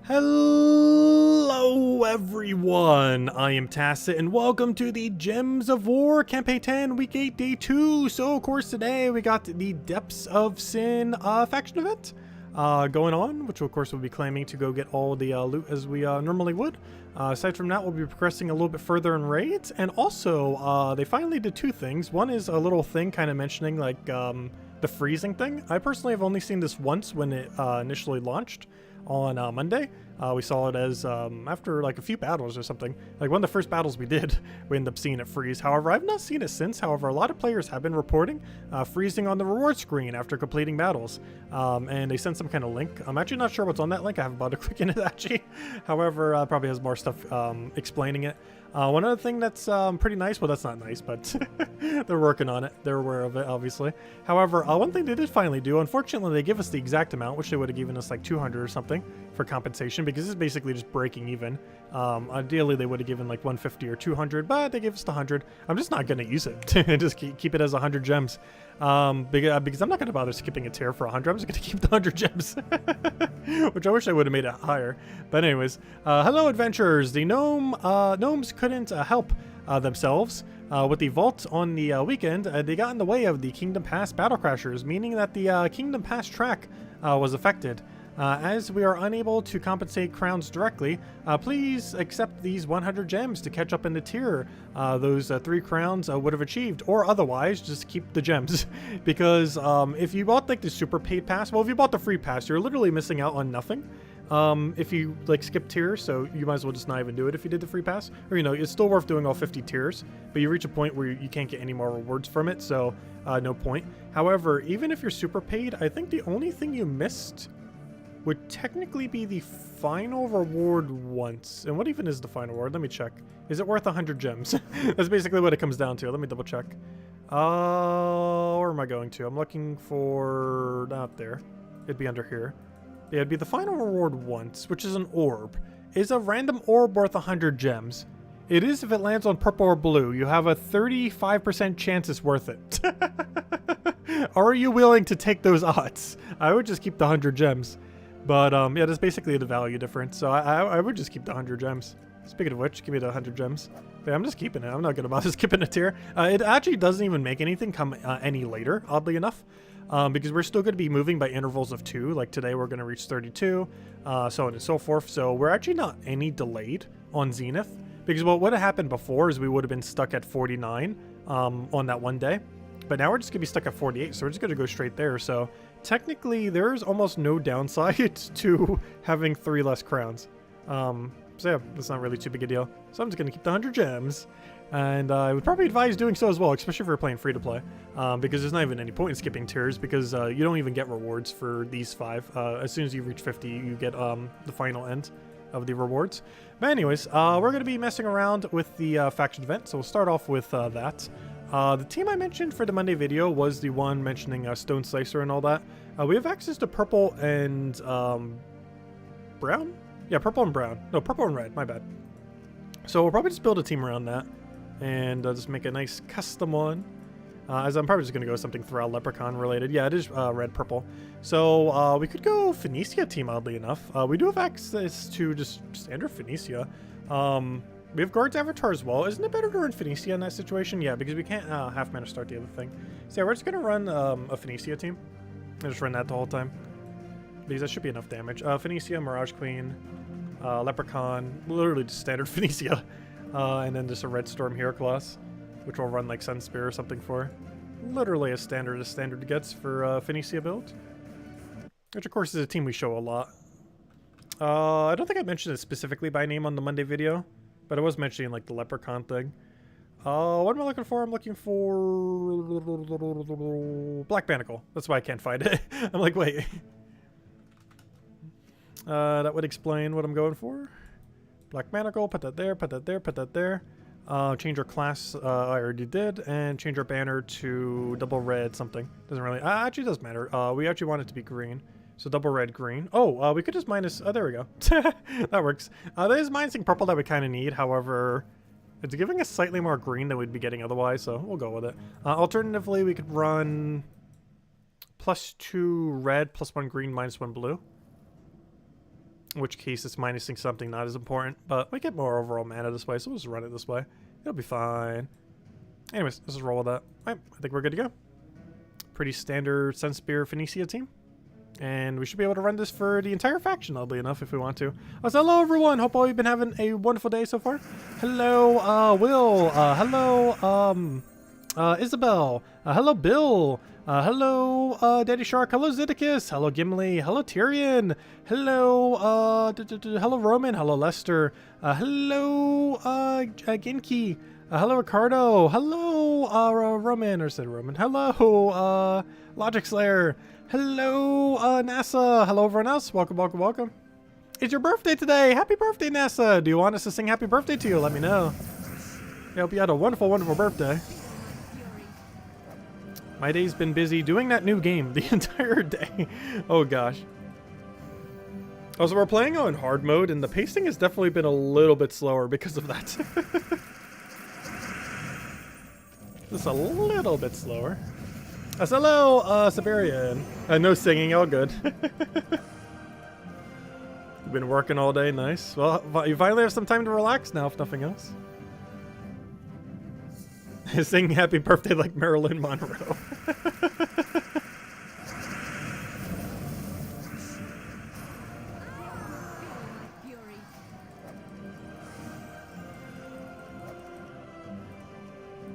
Hello everyone, I am Tacit and welcome to the Gems of War Campaign 10 Week 8 Day 2. So of course today we got the Depths of Sin faction event going on, which of course we'll be claiming to go get all the loot as we normally would. Aside from that, we'll be progressing a little bit further in raids, and also they finally did two things. One is a little thing kind of mentioning like the freezing thing. I personally have only seen this once when it initially launched on Monday. We saw it as after like a few battles or something. Like one of the first battles we did, we ended up seeing it freeze. However, I've not seen it since. However, a lot of players have been reporting freezing on the reward screen after completing battles. And they sent some kind of link. I'm actually not sure what's on that link. I haven't bothered clicking it actually. However, probably has more stuff explaining it. One other thing that's pretty nice, well that's not nice, but they're working on it. They're aware of it, obviously. However, one thing they did finally do, unfortunately they give us the exact amount, which they would have given us like 200 or something for compensation, because it's basically just breaking even. Ideally they would have given like 150 or 200, but they gave us the 100. I'm just not going to use it. Just keep it as 100 gems. Because I'm not going to bother skipping a tier for 100. I'm just going to keep the 100 gems. Which I wish I would have made it higher. But anyways, hello adventurers. The gnomes couldn't help themselves with the vault on the weekend. They got in the way of the Kingdom Pass battle crashers, meaning that the Kingdom Pass track was affected. As we are unable to compensate crowns directly, please accept these 100 gems to catch up in the tier those 3 crowns would have achieved, or otherwise just keep the gems. Because if you bought like the super paid pass, well if you bought the free pass, you're literally missing out on nothing. If you like skip tiers, so you might as well just not even do it if you did the free pass, or you know, it's still worth doing all 50 tiers, but you reach a point where you can't get any more rewards from it, so no point. However, even if you're super paid, I think the only thing you missed would technically be the final reward once. And what even is the final reward? Let me check. Is it worth 100 gems? That's basically what it comes down to. Let me double check. Where am I going to? I'm looking for... not there. It'd be under here. Yeah, it'd be the final reward once, which is an orb. Is a random orb worth 100 gems? It is if it lands on purple or blue. You have a 35% chance it's worth it. Are you willing to take those odds? I would just keep the 100 gems. But yeah, that's basically the value difference. So I would just keep the 100 gems. Speaking of which, give me the 100 gems. But yeah, I'm just keeping it. I'm not going to bother skipping a tier. It actually doesn't even make anything come any later, oddly enough. Because we're still going to be moving by intervals of 2. Like today we're going to reach 32, so on and so forth. So we're actually not any delayed on Zenith. Because what would have happened before is we would have been stuck at 49 on that one day. But now we're just going to be stuck at 48, so we're just going to go straight there. So technically, there's almost no downside to having 3 less crowns. So yeah, that's not really too big a deal. So I'm just going to keep the 100 gems. And I would probably advise doing so as well, especially if you're playing free-to-play. Because there's not even any point in skipping tiers, because you don't even get rewards for these 5. As soon as you reach 50, you get the final end of the rewards. But anyways, we're going to be messing around with the faction event, so we'll start off with that. The team I mentioned for the Monday video was the one mentioning Stone Slicer and all that. We have access to purple and brown? Yeah, purple and brown. No, purple and red, my bad. So we'll probably just build a team around that and just make a nice custom one. As I'm probably just going to go something Thrall Leprechaun related. Yeah, it is red-purple. So we could go Phoenicia team, oddly enough. We do have access to just standard Phoenicia. We have Guard's Avatar as well. Isn't it better to run Phoenicia in that situation? Yeah, because we can't half mana start the other thing. So yeah, we're just going to run a Phoenicia team. And just run that the whole time. Because that should be enough damage. Phoenicia, Mirage Queen, Leprechaun, literally just standard Phoenicia. And then just a Red Storm Hero Class, which will run like Sun Spear or something for. Literally as standard gets for Phoenicia build. Which of course is a team we show a lot. I don't think I mentioned it specifically by name on the Monday video. But I was mentioning like the Leprechaun thing. What am I looking for? I'm looking for Black Banacle. That's why I can't find it. I'm like, wait. That would explain what I'm going for. Black Banacle, put that there, put that there, put that there. Change our class, I already did, and change our banner to double red something. Doesn't really, actually does matter. We actually want it to be green. So double red, green. Oh, we could just minus... Oh, there we go. That works. That is minusing purple that we kind of need. However, it's giving us slightly more green than we'd be getting otherwise, so we'll go with it. Alternatively, we could run +2 red, +1 green, -1 blue. In which case it's minusing something not as important, but we get more overall mana this way, so we'll just run it this way. It'll be fine. Anyways, let's just roll with that. Alright, I think we're good to go. Pretty standard Sunspear Phoenicia team. And we should be able to run this for the entire faction, oddly enough, if we want to. So hello, everyone. Hope all you've been having a wonderful day so far. Hello, Will. Hello, Isabel. Hello, Bill. Hello, Daddy Shark. Hello, Zeddicus. Hello, Gimli. Hello, Tyrion. Hello, hello, Roman. Hello, Lester. Hello, Genki. Hello, Ricardo. Hello, Roman, or said Roman. Hello, Logic Slayer. Hello, NASA. Hello, everyone else. Welcome, welcome, welcome. It's your birthday today. Happy birthday, NASA. Do you want us to sing happy birthday to you? Let me know. I hope you had a wonderful, wonderful birthday. My day's been busy doing that new game the entire day. Oh, gosh. Also, we're playing on hard mode, and the pacing has definitely been a little bit slower because of that. Just a little bit slower. Hello, Siberian. No singing, all good. You've been working all day, nice. Well, you finally have some time to relax now, if nothing else. Sing happy birthday like Marilyn Monroe.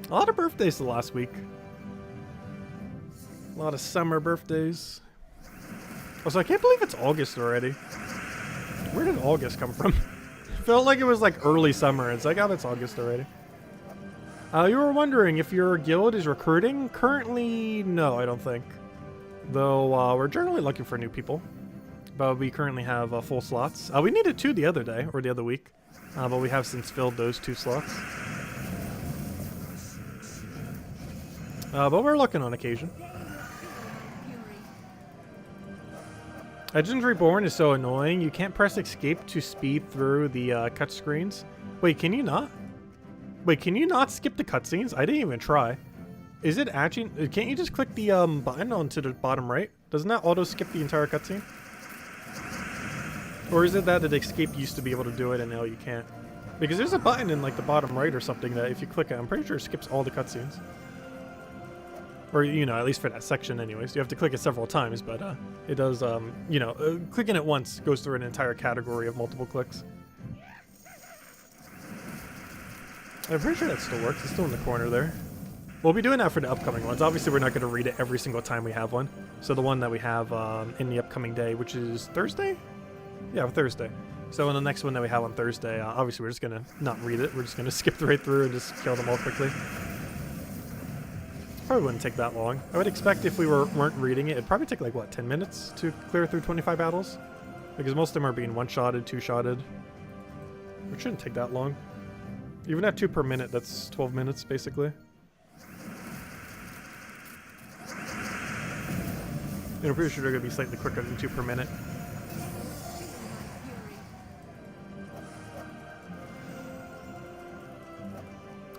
A lot of birthdays the last week. A lot of summer birthdays. Also, I can't believe it's August already. Where did August come from? It felt like it was like early summer. It's like, oh, it's August already. You were wondering if your guild is recruiting? Currently, no, I don't think. Though, we're generally looking for new people. But we currently have full slots. We needed 2 the other day, or the other week. But we have since filled those 2 slots. But we're looking on occasion. Legends Reborn is so annoying. You can't press escape to speed through the cut screens. Wait, can you not? Wait, can you not skip the cutscenes? I didn't even try. Is it actually... Can't you just click the button onto the bottom right? Doesn't that auto-skip the entire cutscene? Or is it that the escape used to be able to do it and now you can't? Because there's a button in like the bottom right or something that if you click it, I'm pretty sure it skips all the cutscenes. Or, you know, at least for that section anyways. You have to click it several times, but it does, you know, clicking it once goes through an entire category of multiple clicks. I'm pretty sure that still works. It's still in the corner there. We'll be doing that for the upcoming ones. Obviously, we're not going to read it every single time we have one. So the one that we have in the upcoming day, which is Thursday? Yeah, Thursday. So in the next one that we have on Thursday, obviously we're just going to not read it. We're just going to skip right through and just kill them all quickly. Probably wouldn't take that long. I would expect if we weren't reading it, it'd probably take like, what, 10 minutes to clear through 25 battles? Because most of them are being one-shotted, two-shotted. Which shouldn't take that long. Even at 2 per minute, that's 12 minutes, basically. And I'm pretty sure they're going to be slightly quicker than 2 per minute.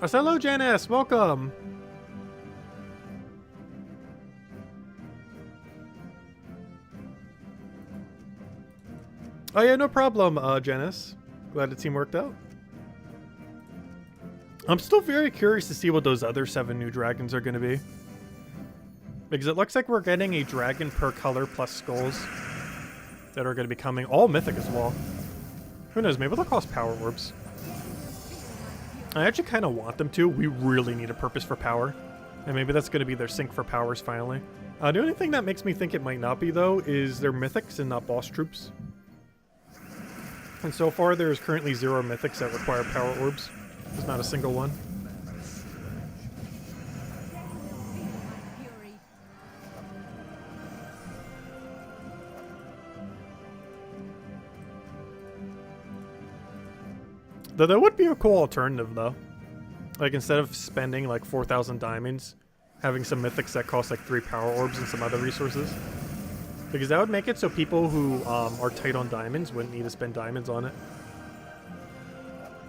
Oh, hello, Janice! Welcome! Oh yeah, no problem, Janice. Glad the team worked out. I'm still very curious to see what those other 7 new dragons are going to be. Because it looks like we're getting a dragon per color plus skulls that are going to be coming. All mythic as well. Who knows, maybe they'll cost power orbs. I actually kind of want them to. We really need a purpose for power. And maybe that's going to be their sync for powers finally. The only thing that makes me think it might not be, though, is their mythics and not boss troops. And so far, there is currently 0 mythics that require power orbs. There's not a single one. Though that would be a cool alternative, though. Like, instead of spending, like, 4,000 diamonds, having some mythics that cost, like, 3 power orbs and some other resources. Because that would make it so people who are tight on diamonds wouldn't need to spend diamonds on it.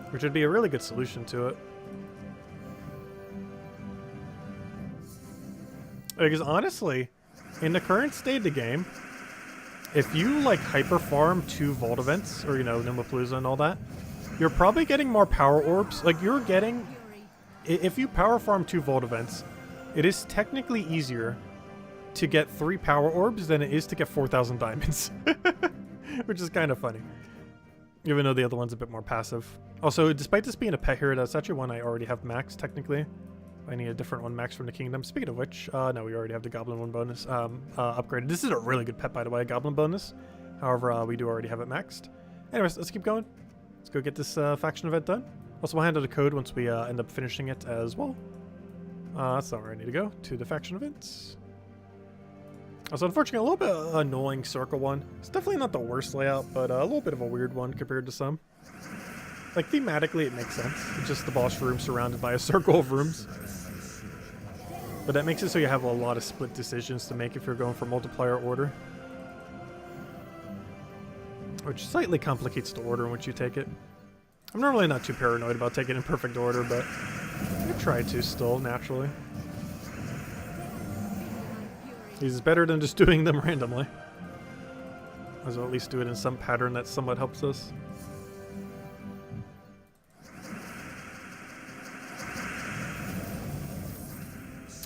Which would be a really good solution to it. Because honestly, in the current state of the game, if you like hyper farm 2 Vault events, or you know, Nimapalooza and all that, you're probably getting more power orbs. Like you're getting, if you power farm 2 Vault events, it is technically easier to get 3 power orbs than it is to get 4,000 diamonds. Which is kind of funny. Even though the other one's a bit more passive. Also, despite this being a pet hero, that's actually one I already have maxed, technically. I need a different one maxed from the kingdom. Speaking of which, no, we already have the goblin one bonus upgraded. This is a really good pet, by the way, goblin bonus. However, we do already have it maxed. Anyways, let's keep going. Let's go get this faction event done. Also, we'll hand out a code once we end up finishing it as well. That's not where I need to go. To the faction events. Also, unfortunately, a little bit annoying circle one. It's definitely not the worst layout, but a little bit of a weird one compared to some. Like, thematically, it makes sense. It's just the boss room surrounded by a circle of rooms. But that makes it so you have a lot of split decisions to make if you're going for multiplayer order. Which slightly complicates the order in which you take it. I'm normally not too paranoid about taking it in perfect order, but I try to still, naturally. It's better than just doing them randomly. Might as well at least do it in some pattern that somewhat helps us.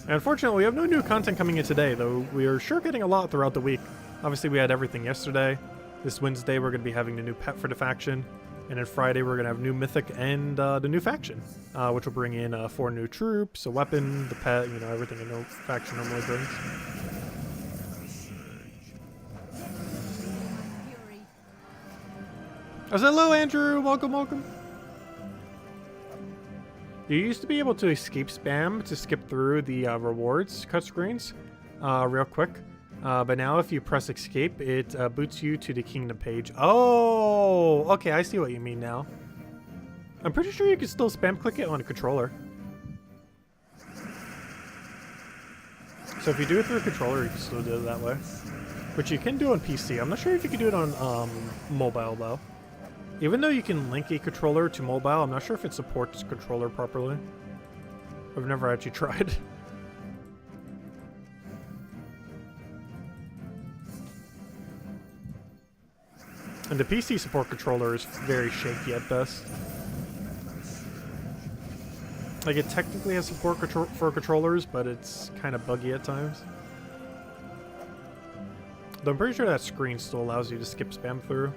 And unfortunately, we have no new content coming in today, though we are sure getting a lot throughout the week. Obviously, we had everything yesterday. This Wednesday, we're going to be having the new pet for the faction. And then Friday, we're going to have new Mythic and the new faction, which will bring in 4 new troops, a weapon, the pet, you know, everything a new faction normally brings. Oh, hello, Andrew. Welcome, welcome. You used to be able to escape spam to skip through the rewards cut screens real quick. But now if you press escape, it boots you to the kingdom page. Oh, okay, I see what you mean now. I'm pretty sure you can still spam click it on a controller. So if you do it through a controller, you can still do it that way. Which you can do on PC. I'm not sure if you can do it on mobile, though. Even though you can link a controller to mobile, I'm not sure if it supports controller properly. I've never actually tried. And the PC support controller is very shaky at best. Like, it technically has support for controllers, but it's kind of buggy at times. Though I'm pretty sure that screen still allows you to skip spam through.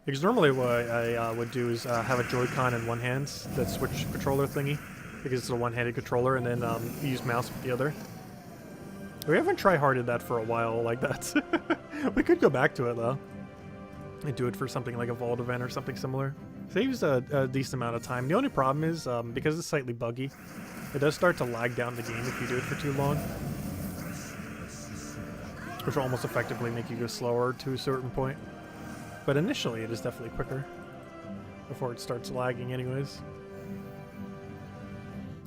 Because normally what I would do is have a Joy-Con in one hand, that switch controller thingy, because it's a one-handed controller, and then use mouse with the other. We haven't try-harded that for a while like that. We could go back to it, though. And do it for something like a Vault event or something similar. Saves a decent amount of time. The only problem is, because it's slightly buggy, it does start to lag down the game if you do it for too long. Which will almost effectively make you go slower to a certain point. But initially, it is definitely quicker. Before it starts lagging anyways.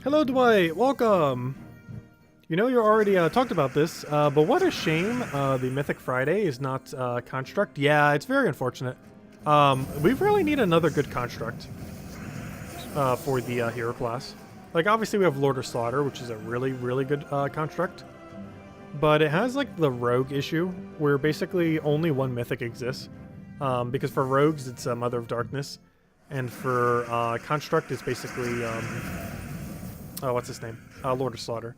Hello, Dwight! Welcome! You know, you already talked about this, but what a shame the Mythic Friday is not Construct. Yeah, it's very unfortunate. We really need another good Construct for the hero class. Like, obviously we have Lord of Slaughter, which is a really, really good Construct. But it has, like, the Rogue issue, where basically only one Mythic exists. Because for Rogues, it's Mother of Darkness. And for Construct, it's basically, what's his name? Lord of Slaughter.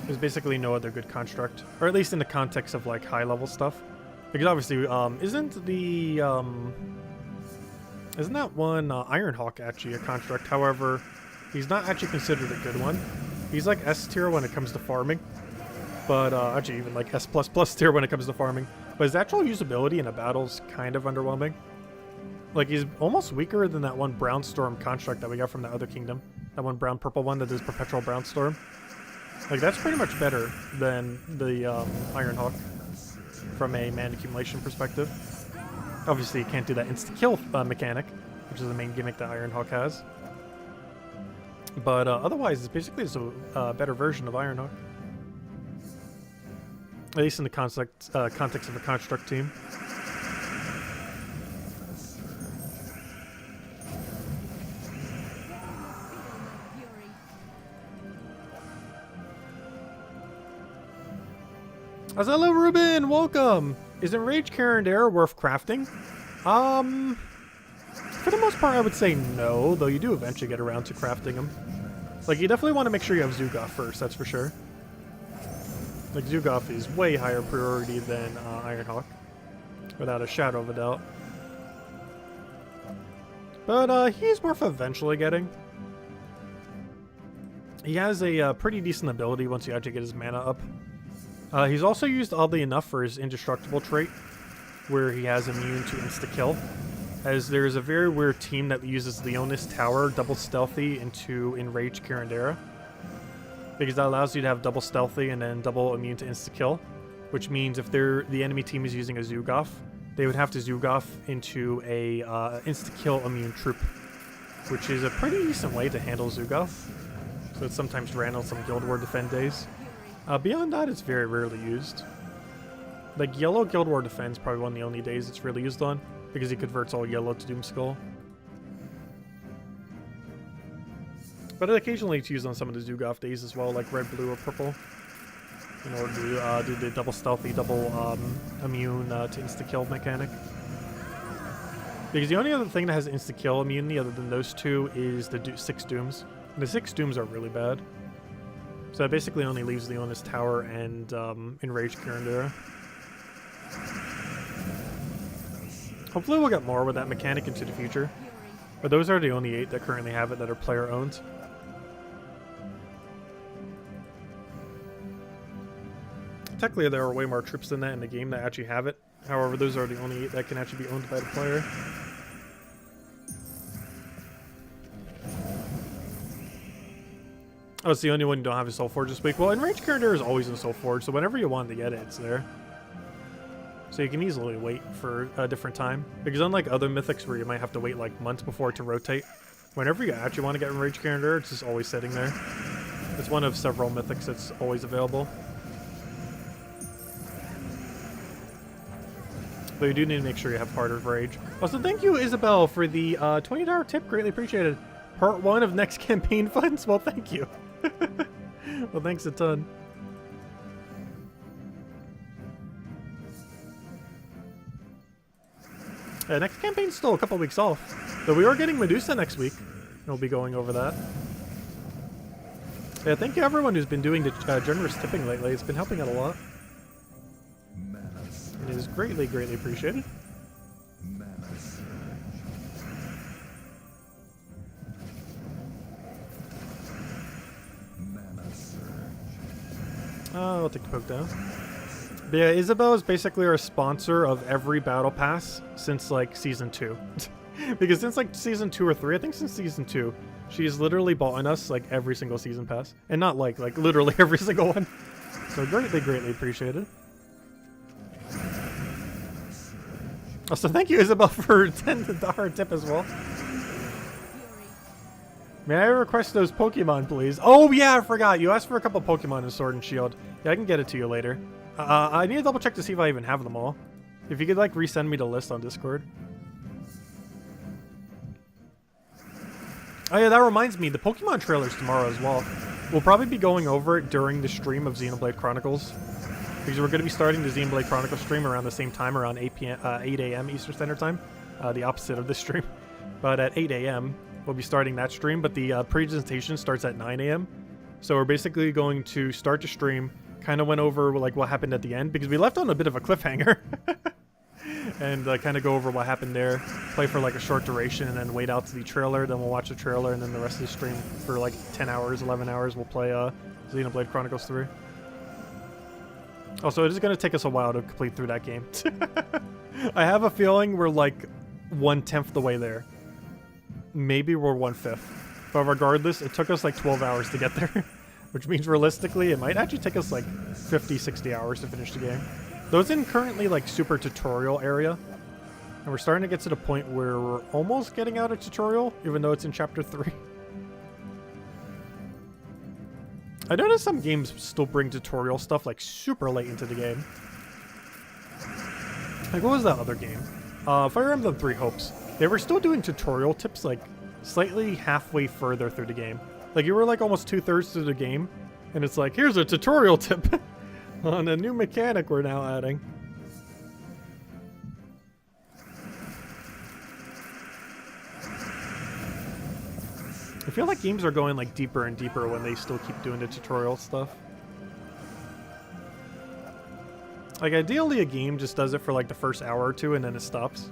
There's basically no other good Construct. Or at least in the context of, like, high-level stuff. Because obviously, isn't that one Ironhawk actually a Construct? However, he's not actually considered a good one. He's like S tier when it comes to farming. But, actually even like S++ tier when it comes to farming. But his actual usability in a battle's kind of underwhelming. Like, he's almost weaker than that one Brown Storm Construct that we got from the other kingdom. That one brown-purple one that does Perpetual Brown Storm. Like, that's pretty much better than the Ironhawk from a mana accumulation perspective. Obviously, you can't do that insta-kill mechanic, which is the main gimmick that Ironhawk has. But otherwise, it's basically just a better version of Ironhawk. At least in the context of a Construct team. Hello, Ruben. Welcome. Is ellcarjen worth crafting? For the most part, I would say no, though you do eventually get around to crafting them. Like, you definitely want to make sure you have Zugaf first, that's for sure. Like, Zugaf is way higher priority than Ironhawk, without a shadow of a doubt. But he's worth eventually getting. He has a pretty decent ability once you actually get his mana up. He's also used oddly enough for his indestructible trait, where he has immune to insta-kill. As there's a very weird team that uses Leonis Tower, double stealthy, into ellcarjen, because that allows you to have double stealthy and then double immune to insta-kill, which means if the enemy team is using a Zugaf, they would have to Zugaf into a insta-kill immune troop, which is a pretty decent way to handle Zugaf. So it's sometimes ran on some Guild War Defend days. Beyond that, it's very rarely used. Like, yellow Guild War Defend is probably one of the only days it's really used on, because he converts all yellow to Doomskull. But occasionally it's used on some of the Zugaf days as well, like red, blue, or purple, in order to do the double stealthy, double immune to insta-kill mechanic. Because the only other thing that has insta-kill immunity other than those two is the 6 Dooms. And the 6 Dooms are really bad. So that basically only leaves Leonis Tower and ellcarjen. Hopefully we'll get more with that mechanic into the future. But those are the only 8 that currently have it that are player owned. Technically there are way more troops than that in the game that actually have it. However, those are the only 8 that can actually be owned by the player. Oh, it's the only one you don't have is Soulforge this week. Well, ellcarjen is always in Soulforge, so whenever you want to get it, it's there. So you can easily wait for a different time. Because unlike other mythics where you might have to wait like months before to rotate, whenever you actually want to get ellcarjen, it's just always sitting there. It's one of several mythics that's always available. But you do need to make sure you have Heart of Rage. Also, thank you, Isabel, for the $20 tip. Greatly appreciated. Part 1 of next campaign funds? Well, thank you. Well, thanks a ton. Next campaign's still a couple weeks off. Though we are getting Medusa next week. We'll be going over that. Yeah, thank you everyone who's been doing the generous tipping lately. It's been helping out a lot. It is greatly, greatly appreciated. I'll take the poke down. But yeah, Isabel is basically our sponsor of every battle pass since like season 2. Because since like season 2 or 3, I think since season 2, she's literally bought on us like every single season pass. And not like literally every single one. So greatly, greatly appreciated. Also, thank you, Isabel, for $10 tip as well. May I request those Pokemon, please? Oh, yeah, I forgot. You asked for a couple Pokemon in Sword and Shield. Yeah, I can get it to you later. I need to double check to see if I even have them all. If you could, like, resend me the list on Discord. Oh, yeah, that reminds me. The Pokemon trailer's tomorrow as well. We'll probably be going over it during the stream of Xenoblade Chronicles. Because we're going to be starting the Xenoblade Chronicles stream around the same time, around 8 a.m. Eastern Standard Time. The opposite of this stream. But at 8 a.m., we'll be starting that stream, but the presentation starts at 9 a.m. So we're basically going to start the stream, kind of went over like what happened at the end, because we left on a bit of a cliffhanger. And kind of go over what happened there, play for like a short duration, and then wait out to the trailer, then we'll watch the trailer, and then the rest of the stream for like 10 hours, 11 hours, we'll play Xenoblade Chronicles 3. Also, it is going to take us a while to complete through that game. I have a feeling we're like 1/10 the way there. Maybe we're 1/5. But regardless, it took us like 12 hours to get there. Which means realistically, it might actually take us like 50, 60 hours to finish the game. Though it's in currently like super tutorial area. And we're starting to get to the point where we're almost getting out of tutorial, even though it's in chapter 3. I noticed some games still bring tutorial stuff like super late into the game. Like, what was that other game? Fire Emblem 3 Hopes. They were still doing tutorial tips like slightly halfway further through the game. Like, you were like almost 2/3 through the game, and it's like, here's a tutorial tip. On a new mechanic we're now adding. I feel like games are going like deeper and deeper when they still keep doing the tutorial stuff. Like ideally a game just does it for like the first hour or two and then it stops.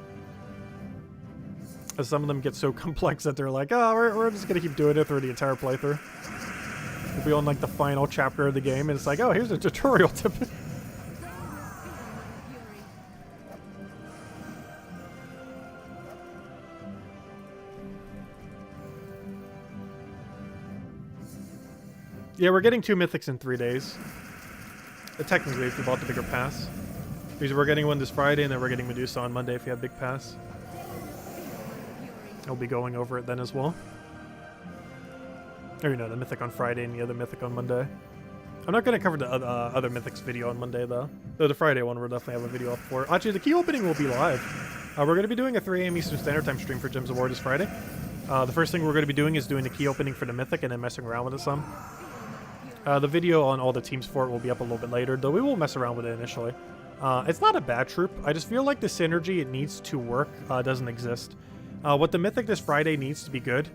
As some of them get so complex that they're like, oh, we're just gonna keep doing it through the entire playthrough. We'll be on like the final chapter of the game and it's like, oh, here's a tutorial tip. Yeah, we're getting 2 mythics in 3 days. Technically, if you bought the bigger pass. Because we're getting one this Friday, and then we're getting Medusa on Monday if you have big pass. I'll be going over it then as well. Or, you know, the mythic on Friday and the other mythic on Monday. I'm not going to cover the other mythics video on Monday, though. Though the Friday one, we'll definitely have a video up for. Actually, the key opening will be live. We're going to be doing a 3 AM Eastern Standard Time stream for Gems of War this Friday. The first thing we're going to be doing is doing the key opening for the mythic and then messing around with it some. The video on all the teams for it will be up a little bit later, though we will mess around with it initially. It's not a bad troop. I just feel like the synergy it needs to work doesn't exist. What the mythic this Friday needs to be good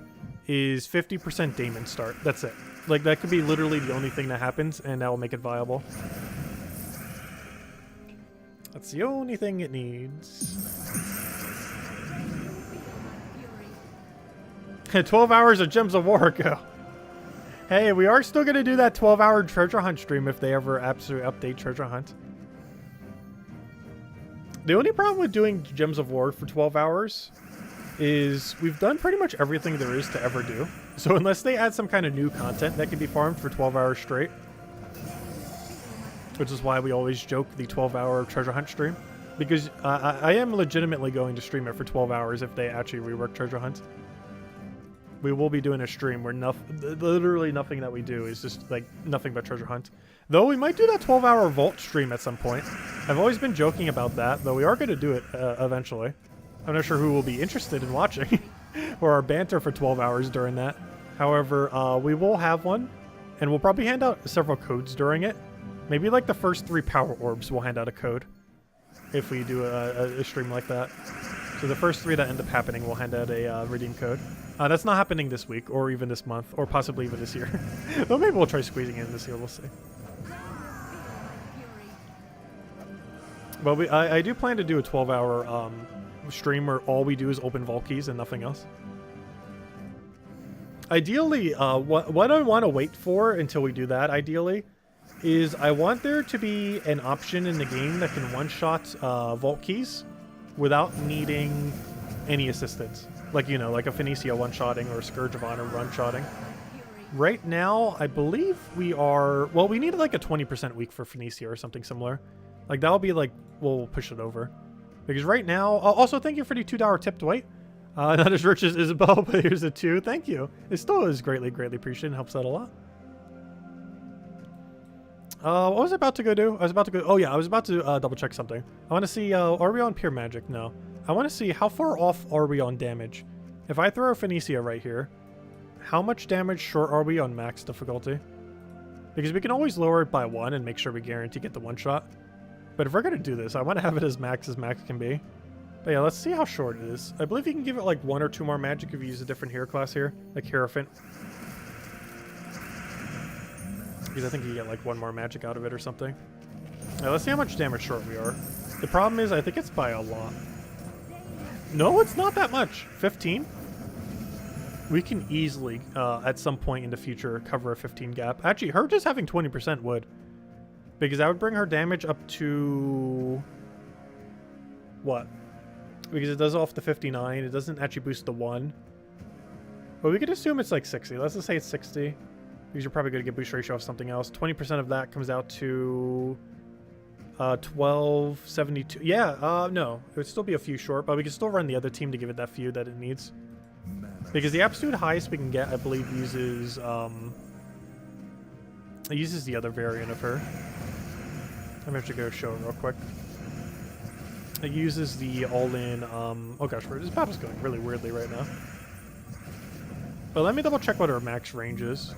is 50% Daemon start. That's it. Like, that could be literally the only thing that happens, and that will make it viable. That's the only thing it needs. 12 hours of Gems of War ago. Hey, we are still going to do that 12-hour treasure hunt stream if they ever absolutely update treasure hunt. The only problem with doing Gems of War for 12 hours is we've done pretty much everything there is to ever do. So unless they add some kind of new content that can be farmed for 12 hours straight, which is why we always joke the 12-hour treasure hunt stream, because I am legitimately going to stream it for 12 hours if they actually rework treasure hunt. We will be doing a stream where literally nothing that we do is just like nothing but treasure hunt. Though we might do that 12-hour vault stream at some point. I've always been joking about that, though we are going to do it eventually. I'm not sure who will be interested in watching or our banter for 12 hours during that. However, we will have one, and we'll probably hand out several codes during it. Maybe like the first 3 power orbs we'll hand out a code if we do a stream like that. So the first 3 that end up happening, we'll hand out a redeem code. That's not happening this week, or even this month, or possibly even this year. Though maybe we'll try squeezing in this year, we'll see. But I do plan to do a 12-hour stream where all we do is open vault keys and nothing else. Ideally, what I want to wait for until we do that, ideally, is I want there to be an option in the game that can one-shot vault keys without needing any assistance. Like, you know, like a Phoenicia one-shotting or a Scourge of Honor one-shotting. Right now, I believe we are... Well, we need like a 20% week for Phoenicia or something similar. Like, that'll be like... We'll push it over. Because right now... Also, thank you for the $2 tip, Dwight. Not as rich as Isabel, but here's a 2. Thank you. It still is greatly appreciated and helps out a lot. What was I about to go do? I was about to go... Oh, yeah, I was about to double-check something. I want to see... are we on pure magic? No. I want to see how far off are we on damage. If I throw a Phoenicia right here, how much damage short are we on max difficulty? Because we can always lower it by 1 and make sure we guarantee get the one-shot. But if we're going to do this, I want to have it as max can be. But yeah, let's see how short it is. I believe you can give it like 1 or 2 more magic if you use a different hero class here, like Hierophant. Because I think you get like 1 more magic out of it or something. Now, let's see how much damage short we are. The problem is I think it's by a lot. No, it's not that much. 15? We can easily, at some point in the future, cover a 15 gap. Actually, her just having 20% would. Because that would bring her damage up to... What? Because it does off the 59. It doesn't actually boost the 1. But we could assume it's like 60. Let's just say it's 60. Because you're probably going to get boost ratio off something else. 20% of that comes out to... 1272. Yeah, no. It would still be a few short, but we can still run the other team to give it that few that it needs. Because the absolute highest we can get, I believe, uses it uses the other variant of her. I'm going to go show it real quick. It uses the all-in, oh gosh, this battle's going really weirdly right now. But let me double check what her max range is.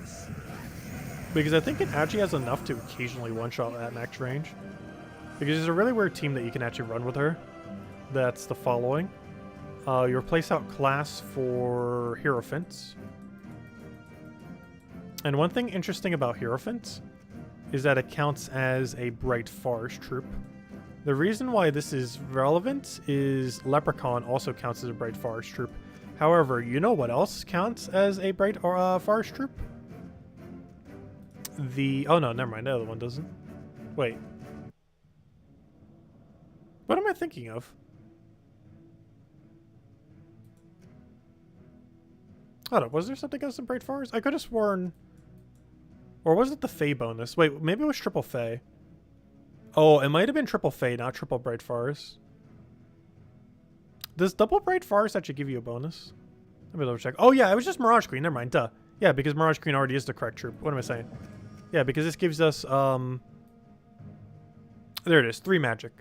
Because I think it actually has enough to occasionally one-shot at max range. Because there's a really weird team that you can actually run with her. That's the following. You replace out class for Hierophants. And one thing interesting about Hierophants is that it counts as a Bright Forest troop. The reason why this is relevant is Leprechaun also counts as a Bright Forest troop. However, you know what else counts as a Bright Forest troop? Oh no, never mind, the other one doesn't. Wait. What am I thinking of? Hold up, was there something else in Bright Forest? I could have sworn... Or was it the Fey bonus? Wait, maybe it was triple Fey. Oh, it might have been triple Fey, not triple Bright Forest. Does double Bright Forest actually give you a bonus? Let me double check. Oh yeah, it was just Mirage Queen, never mind, duh. Yeah, because Mirage Queen already is the correct troop. What am I saying? Yeah, because this gives us, there it is, 3 magic.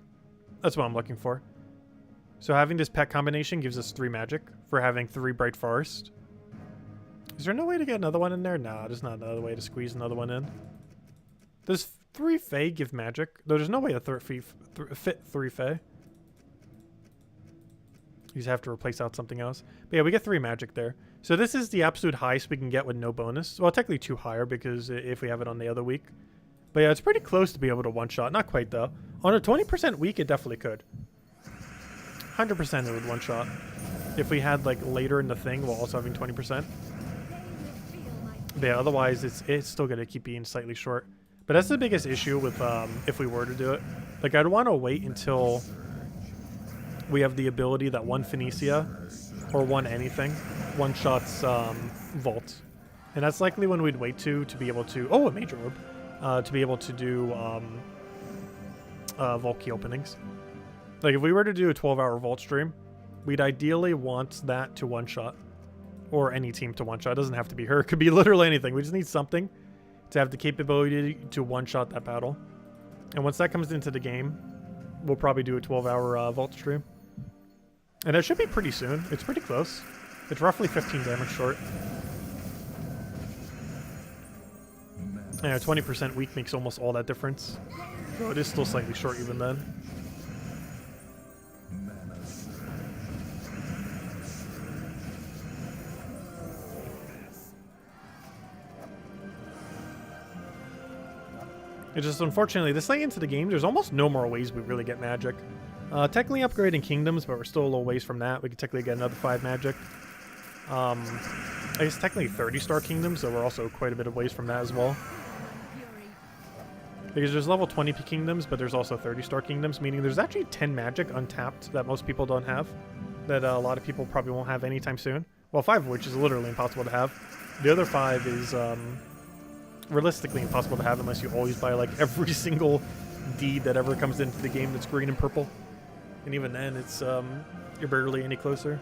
That's what I'm looking for. So having this pet combination gives us 3 magic for having 3 Bright Forest. Is there no way to get another one in there? Nah, there's not another way to squeeze another one in. Does 3 Fey give magic? Though there's no way to fit 3 Fey. You just have to replace out something else. But yeah, we get 3 magic there. So this is the absolute highest we can get with no bonus. Well, technically 2 higher because if we have it on the other week. But yeah, it's pretty close to be able to one-shot. Not quite, though. On a 20% week, it definitely could. 100% it would one-shot. If we had, like, later in the thing while also having 20%. But yeah, otherwise, it's still going to keep being slightly short. But that's the biggest issue with if we were to do it. Like, I'd want to wait until we have the ability that one Phoenicia or one anything one-shots Vault. And that's likely when we'd wait to be able to... Oh, a Major Orb. To be able to do Vault Key openings. Like, if we were to do a 12-hour Vault stream, we'd ideally want that to one-shot. Or any team to one-shot. It doesn't have to be her. It could be literally anything. We just need something to have the capability to one-shot that battle. And once that comes into the game, we'll probably do a 12-hour Vault stream. And it should be pretty soon. It's pretty close. It's roughly 15 damage short. Yeah, 20% weak makes almost all that difference. So it is still slightly short even then. It's just, unfortunately, this late into the game, there's almost no more ways we really get magic. Technically upgrading kingdoms, but we're still a little ways from that. We could technically get another 5 magic. I guess technically 30-star kingdoms, so we're also quite a bit of ways from that as well. Because there's level 20 kingdoms, but there's also 30-star kingdoms, meaning there's actually 10 magic untapped that most people don't have. That a lot of people probably won't have anytime soon. Well, 5 of which is literally impossible to have. The other 5 is realistically impossible to have unless you always buy like every single deed that ever comes into the game that's green and purple. And even then, it's you're barely any closer.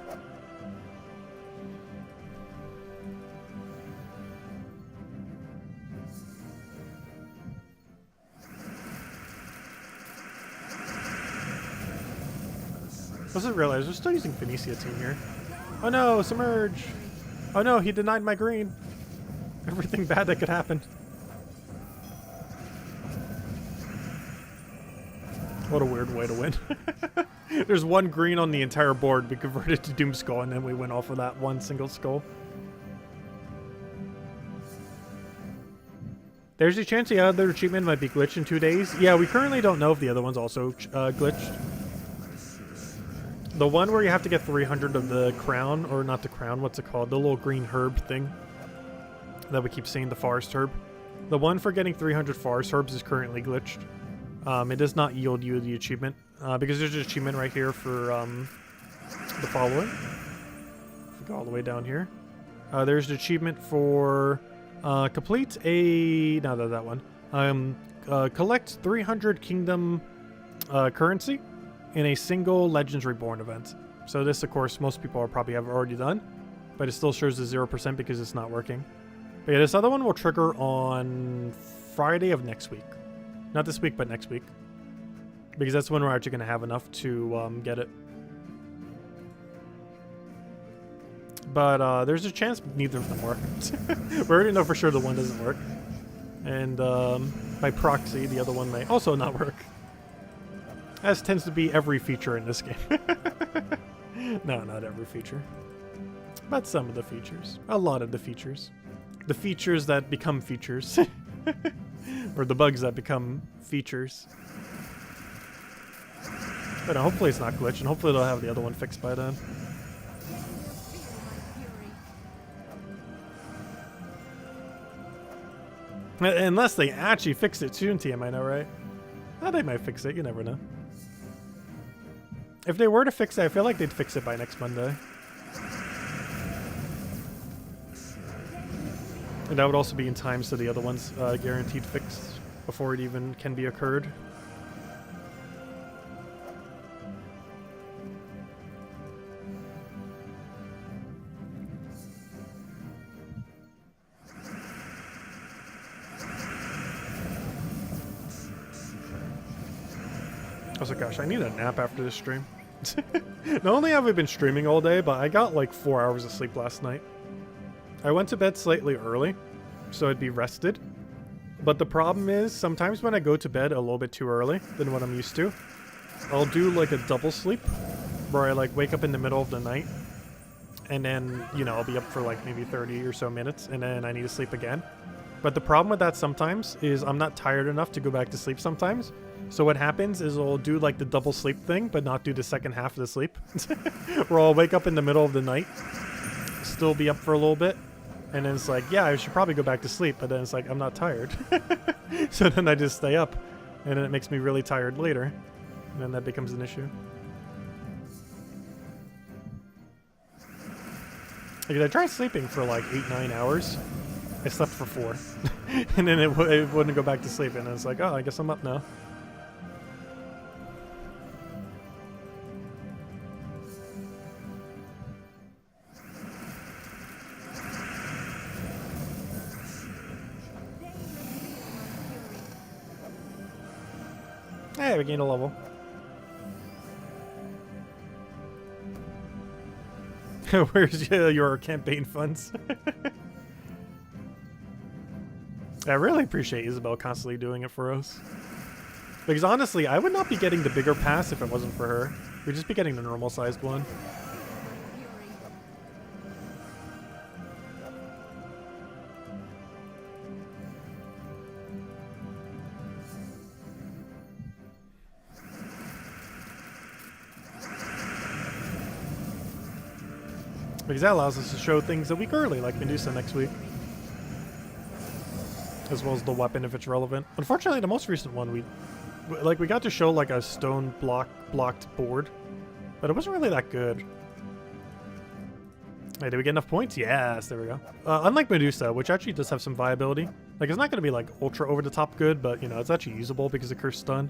I just realized we're still using Phoenicia team here. Oh no, Submerge! Oh no, he denied my green. Everything bad that could happen. What a weird way to win. There's one green on the entire board. We converted to Doom Skull, and then we went off of that one single skull. There's a chance the other achievement might be glitched in 2 days. Yeah, we currently don't know if the other one's also glitched. The one where you have to get 300 of the crown, or not the crown, what's it called? The little green herb thing that we keep seeing, the forest herb. The one for getting 300 forest herbs is currently glitched. It does not yield you the achievement, because there's an achievement right here for the following. If we go all the way down here. There's an achievement for complete a... no, that one. Collect 300 kingdom currency in a single Legends Reborn event. So this, of course, most people probably have already done, but it still shows the 0% because it's not working. But yeah, this other one will trigger on Friday of next week. Not this week, but next week. Because that's when we're actually going to have enough to get it. But there's a chance neither of them work. We already know for sure the one doesn't work. And by proxy, the other one may also not work. As tends to be every feature in this game. No, not every feature. But some of the features. A lot of the features. The features that become features. Or the bugs that become features. But no, hopefully it's not glitched, and hopefully they'll have the other one fixed by then. Unless they actually fix it soon, TM, I know, right? Oh, they might fix it, you never know. If they were to fix it, I feel like they'd fix it by next Monday. And that would also be in time so the other one's guaranteed fixed before it even can be occurred. Also, gosh, I need a nap after this stream. Not only have I been streaming all day, but I got like 4 hours of sleep last night. I went to bed slightly early, so I'd be rested. But the problem is, sometimes when I go to bed a little bit too early than what I'm used to, I'll do like a double sleep, where I like wake up in the middle of the night, and then, you know, I'll be up for like maybe 30 or so minutes, and then I need to sleep again. But the problem with that sometimes is I'm not tired enough to go back to sleep sometimes. So what happens is I'll do like the double sleep thing, but not do the second half of the sleep. Where I'll wake up in the middle of the night, still be up for a little bit, and then it's like, yeah, I should probably go back to sleep, but then it's like, I'm not tired. So then I just stay up, and then it makes me really tired later, and then that becomes an issue. Like, I tried sleeping for like 8-9 hours. I slept for 4. And then it wouldn't go back to sleep, and it's like, oh, I guess I'm up now. Hey, we gained a level. Where's your campaign funds? I really appreciate Isabel constantly doing it for us. Because honestly, I would not be getting the bigger pass if it wasn't for her. We'd just be getting the normal sized one. Because that allows us to show things a week early, like Medusa next week. As well as the weapon if it's relevant. Unfortunately, the most recent one, we got to show like a stone blocked board. But it wasn't really that good. Hey, did we get enough points? Yes, there we go. Unlike Medusa, which actually does have some viability. Like, it's not going to be like ultra over the top good, but you know, it's actually usable because of Curse Stun.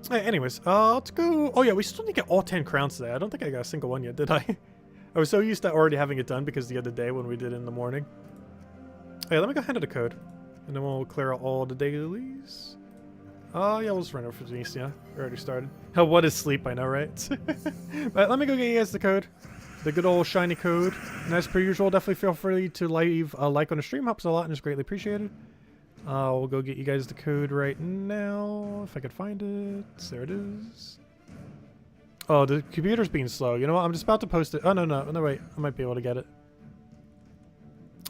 Hey, anyways, let's go. Oh yeah, we still need to get all 10 crowns today. I don't think I got a single one yet, did I? I was so used to already having it done because the other day when we did it in the morning. Hey, let me go hand it the code. And then we'll clear out all the dailies. Oh yeah, we'll just run over for Denise, yeah. We already started. Hell, what is sleep, I know, right? But let me go get you guys the code. The good old shiny code. And as per usual, definitely feel free to leave a like on the stream. Helps a lot and is greatly appreciated. We'll go get you guys the code right now, if I could find it. There it is. Oh, the computer's being slow. You know what? I'm just about to post it. Oh, no, wait. I might be able to get it.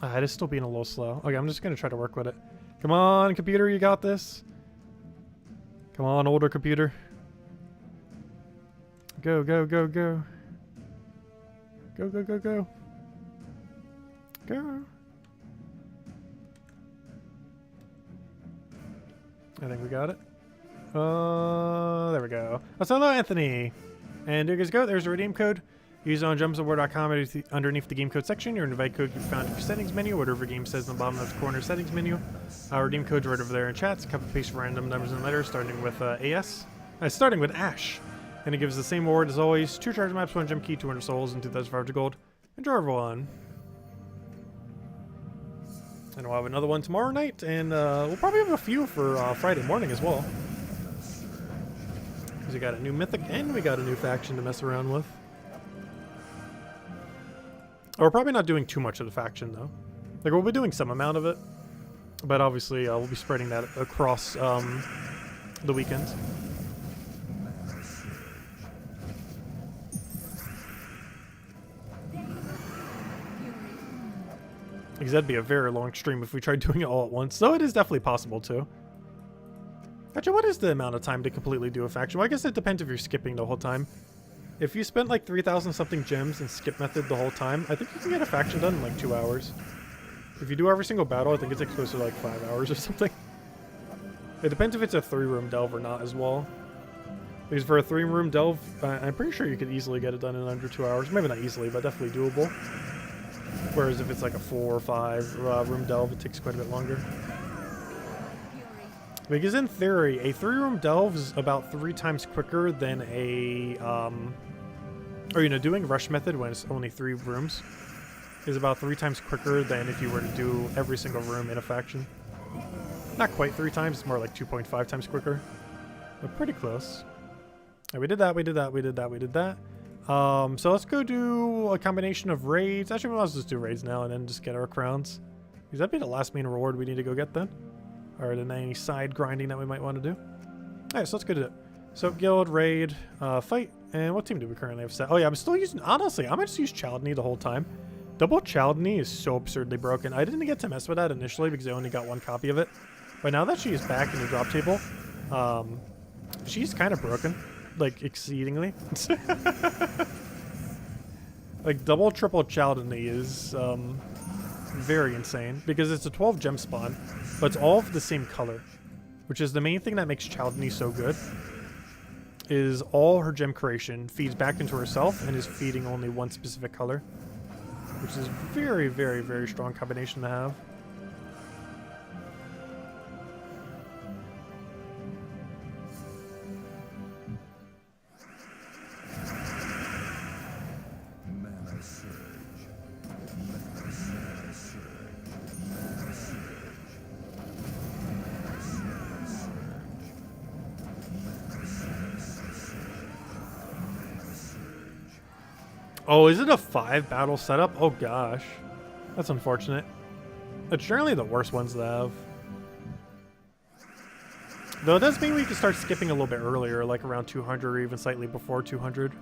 It is still being a little slow. Okay, I'm just going to try to work with it. Come on, computer, you got this. Come on, older computer. Go, go, go, go. Go, go, go, go. Go. I think we got it. There we go. Oh, so hello, Anthony. And there you guys go. There's a redeem code. Use it on gemsofwar.com underneath the game code section. Your invite code can be found in your settings menu, whatever game says in the bottom left corner settings menu. Redeem code's right over there in chats. Copy paste random numbers and letters starting with AS. Starting with Ash. And it gives the same reward as always. 2 treasure maps, 1 gem key, 200 souls, and 2,500 gold. Enjoy everyone. And we'll have another one tomorrow night, and we'll probably have a few for Friday morning as well. Because we got a new Mythic, and we got a new faction to mess around with. We're probably not doing too much of the faction though. Like we'll be doing some amount of it, but obviously we'll be spreading that across the weekends. Because that'd be a very long stream if we tried doing it all at once. So it is definitely possible too. Actually, what is the amount of time to completely do a faction? Well, I guess it depends if you're skipping the whole time. If you spent like 3,000 something gems and skip method the whole time, I think you can get a faction done in like 2 hours. If you do every single battle, I think it's like close to like 5 hours or something. It depends if it's a 3-room delve or not as well. Because for a 3-room delve, I'm pretty sure you could easily get it done in under 2 hours. Maybe not easily, but definitely doable. Whereas if it's like a 4 or 5 room delve, it takes quite a bit longer. Because in theory, a 3-room delve is about 3 times quicker than a, or you know, doing rush method when it's only 3 rooms is about 3 times quicker than if you were to do every single room in a faction. Not quite 3 times, it's more like 2.5 times quicker. But pretty close. Right, we did that, we did that, we did that, we did that. So let's go do a combination of raids. Actually, we might as well just do raids now and then just get our crowns. Because that'd be the last main reward we need to go get then. Or then any side grinding that we might want to do. Alright, so let's go do it. So guild, raid, fight. And what team do we currently have set? Oh yeah, I'm still using, honestly, I'm going to just use Chaldney the whole time. Double Chaldney is so absurdly broken. I didn't get to mess with that initially because I only got 1 copy of it. But now that she is back in the drop table, she's kind of broken. Like, exceedingly. Like, double, triple Chaldney is very insane. Because it's a 12 gem spawn, but it's all of the same color. Which is the main thing that makes Chaldney so good. Is all her gem creation feeds back into herself and is feeding only one specific color. Which is very, very, very strong combination to have. Oh, is it a 5 battle setup? Oh gosh. That's unfortunate. It's generally the worst ones to have. Though it does mean we can start skipping a little bit earlier, like around 200 or even slightly before 200.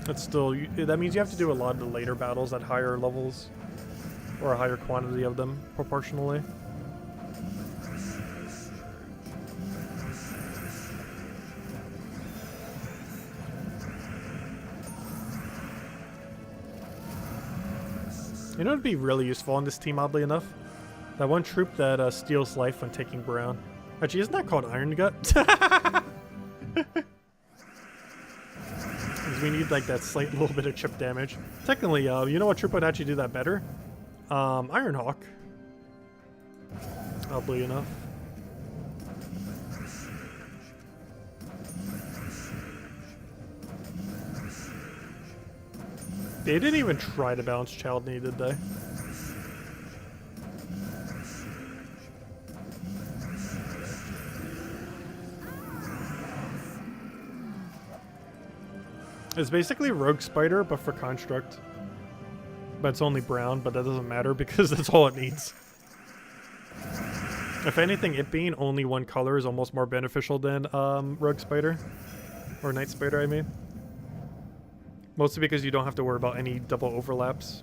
That's still, that means you have to do a lot of the later battles at higher levels. Or a higher quantity of them, proportionally. You know what would be really useful on this team, oddly enough? That one troop that steals life when taking Brown. Actually, isn't that called Iron Gut? Because we need like that slight little bit of chip damage. Technically, you know what troop would actually do that better? Ironhawk. Oddly enough. They didn't even try to balance Chaldney, did they? It's basically Rogue Spider, but for Construct. But it's only brown, but that doesn't matter because that's all it needs. If anything, it being only one color is almost more beneficial than Rogue Spider. Or Night Spider, I mean. Mostly because you don't have to worry about any double overlaps.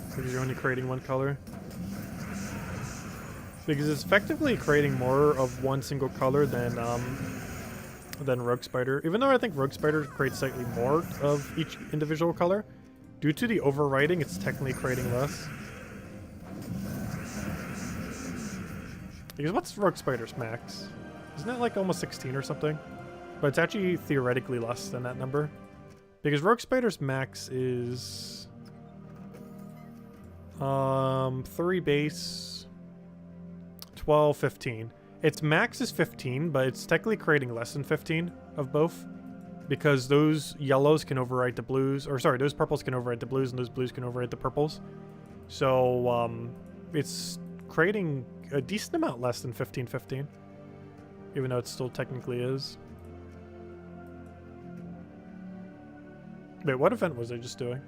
Because you're only creating one color. Because it's effectively creating more of one single color than Rogue Spider. Even though I think Rogue Spider creates slightly more of each individual color. Due to the overwriting, it's technically creating less. Because what's Rogue Spider's max? Isn't it like almost 16 or something? But it's actually theoretically less than that number. Because Rogue Spider's max is 3 base, 12, 15. Its max is 15, but it's technically creating less than 15 of both. Because those yellows can overwrite the blues, or sorry, those purples can overwrite the blues, and those blues can overwrite the purples. So it's creating a decent amount less than 15-15. Even though it still technically is. Wait, what event was I just doing?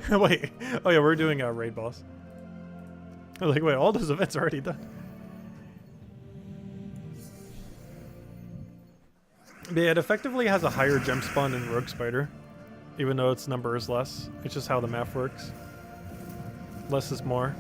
Wait. Oh yeah, we're doing a raid boss. I was like, wait, all those events are already done. Yeah, it effectively has a higher gem spawn than Rogue Spider, even though its number is less. It's just how the math works. Less is more.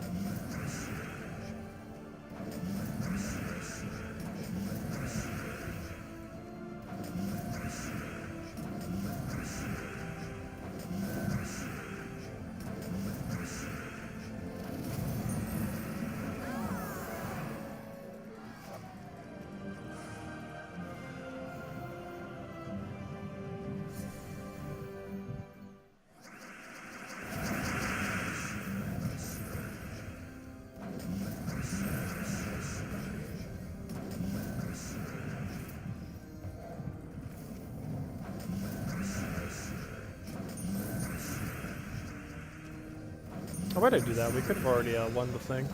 Oh, why'd I do that? We could have already won the thing.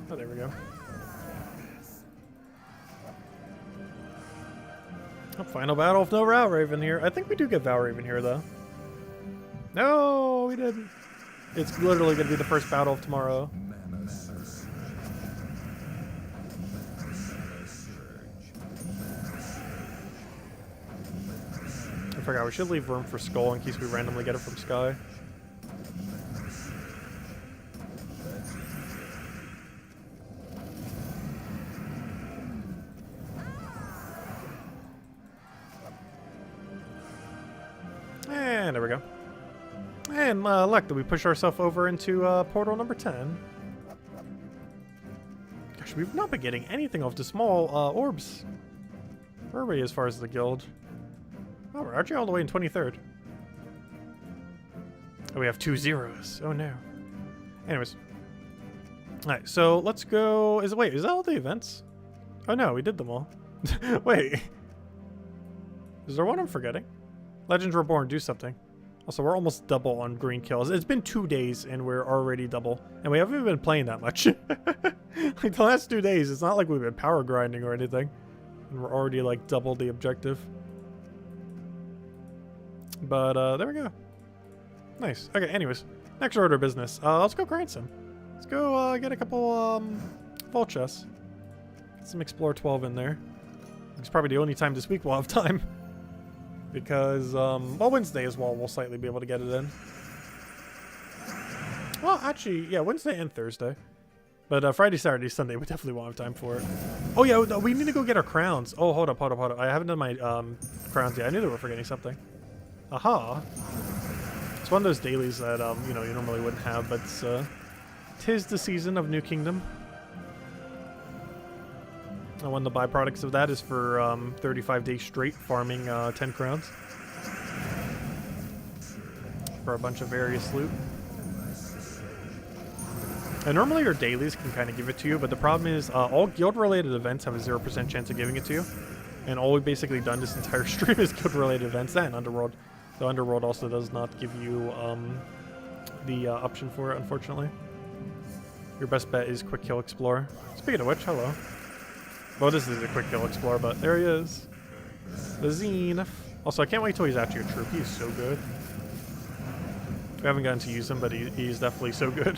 Oh, there we go. Oh, final battle of no Val Raven here. I think we do get Val Raven here, though. No, we didn't. It's literally going to be the first battle of tomorrow. I forgot, we should leave room for Skull in case we randomly get it from Sky. And there we go. And luck, did we push ourselves over into portal number 10? Gosh, we've not been getting anything off the small orbs. Where are we as far as the guild? Oh, we're actually all the way in 23rd. Oh, we have 2 zeros. Oh no. Anyways. Alright, so let's go. Wait, is that all the events? Oh no, we did them all. Wait. Is there one I'm forgetting? Legends Reborn, do something. Also, we're almost double on green kills. It's been 2 days and we're already double. And we haven't even been playing that much. Like the last 2 days, it's not like we've been power grinding or anything. And we're already like double the objective. But there we go. Nice. Okay, anyways. Next order of business. Let's go grind some. Let's go get a couple vault chests. Get some Explore 12 in there. It's probably the only time this week we'll have time. Because, well, Wednesday as well, we'll slightly be able to get it in. Well, actually, yeah, Wednesday and Thursday. But Friday, Saturday, Sunday, we definitely won't have time for it. Oh, yeah, we need to go get our crowns. Oh, hold up. I haven't done my crowns yet. I knew they were forgetting something. Aha. It's one of those dailies that, you know, you normally wouldn't have, but it's, 'tis the season of New Kingdom. And one of the byproducts of that is for 35 days straight farming 10 crowns for a bunch of various loot. And normally your dailies can kind of give it to you, but the problem is all guild-related events have a 0% chance of giving it to you. And all we've basically done this entire stream is guild-related events and Underworld. The Underworld also does not give you the option for it, unfortunately. Your best bet is Quick Kill Explorer. Speaking of which, hello. Well, this is a Quick Kill Explorer, but there he is. The Zenith. Also, I can't wait till he's actually a troop. He's so good. We haven't gotten to use him, but he's definitely so good.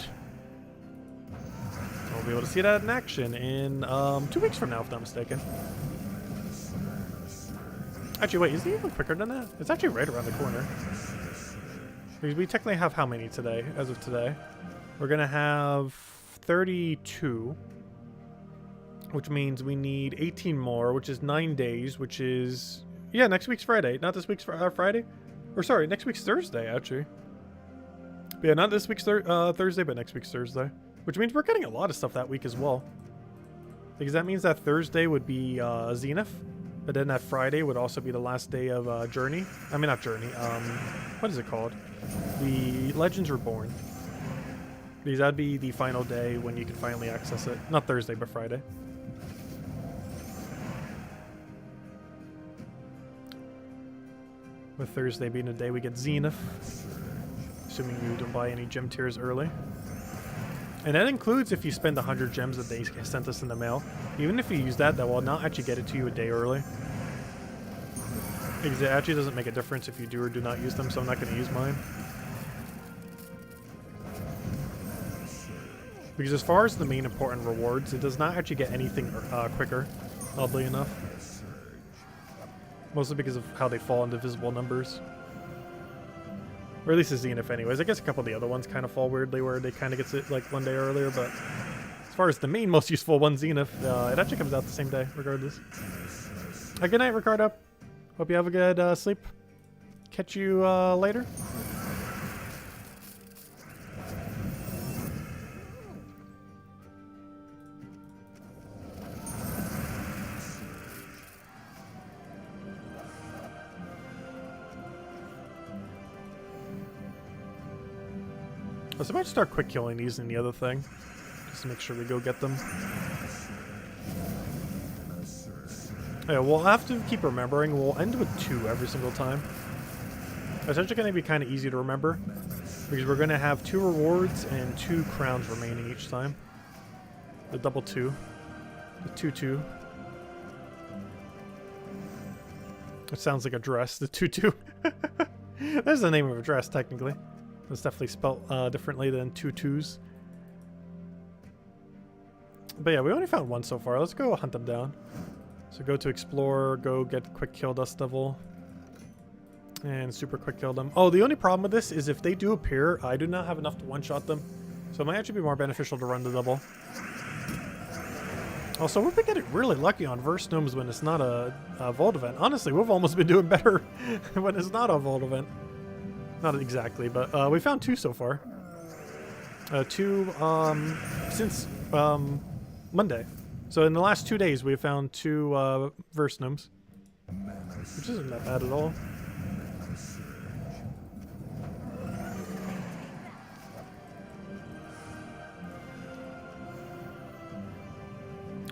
We'll be able to see that in action in 2 weeks from now, if I'm not mistaken. Actually, wait, is he even quicker than that? It's actually right around the corner. Because we technically have how many today, as of today? We're going to have 32. Which means we need 18 more, which is 9 days, which is... Yeah, next week's Friday. Not this week's Friday. Or sorry, next week's Thursday, actually. But yeah, not this week's Thursday, but next week's Thursday. Which means we're getting a lot of stuff that week as well. Because that means that Thursday would be Zenith. But then that Friday would also be the last day of Journey. I mean, not Journey. What is it called? The Legends Reborn. Because that'd be the final day when you can finally access it. Not Thursday, but Friday. With Thursday being the day we get Zenith. Assuming you don't buy any gem tiers early. And that includes if you spend 100 gems that they sent us in the mail. Even if you use that, that will not actually get it to you a day early. Because it actually doesn't make a difference if you do or do not use them, so I'm not going to use mine. Because as far as the main important rewards, it does not actually get anything quicker, oddly enough. Mostly because of how they fall into visible numbers. Or at least the Zenith anyways. I guess a couple of the other ones kind of fall weirdly where they kind of gets it like 1 day earlier, but as far as the main most useful one, Zenith, it actually comes out the same day regardless. Good night, Ricardo. Hope you have a good sleep. Catch you later. So I might start quick killing these in the other thing, just to make sure we go get them. Yeah, we'll have to keep remembering, we'll end with 2 every single time. It's actually going to be kind of easy to remember, because we're going to have 2 rewards and 2 crowns remaining each time. The double 2. The 2-2. It sounds like a dress, the 2-2. That's the name of a dress, technically. It's definitely spelled differently than 2 2s. But yeah, we only found 1 so far. Let's go hunt them down. So go to explore, go get quick kill Dust Devil, and super quick kill them. Oh, the only problem with this is if they do appear, I do not have enough to one-shot them. So it might actually be more beneficial to run the double. Also, we've been getting really lucky on Verse Gnomes when it's not a Vault event. Honestly, we've almost been doing better when it's not a Vault event. Not exactly, but we found 2 so far. 2 since Monday. So in the last 2 days, we have found 2 Verse Gnomes, which isn't that bad at all.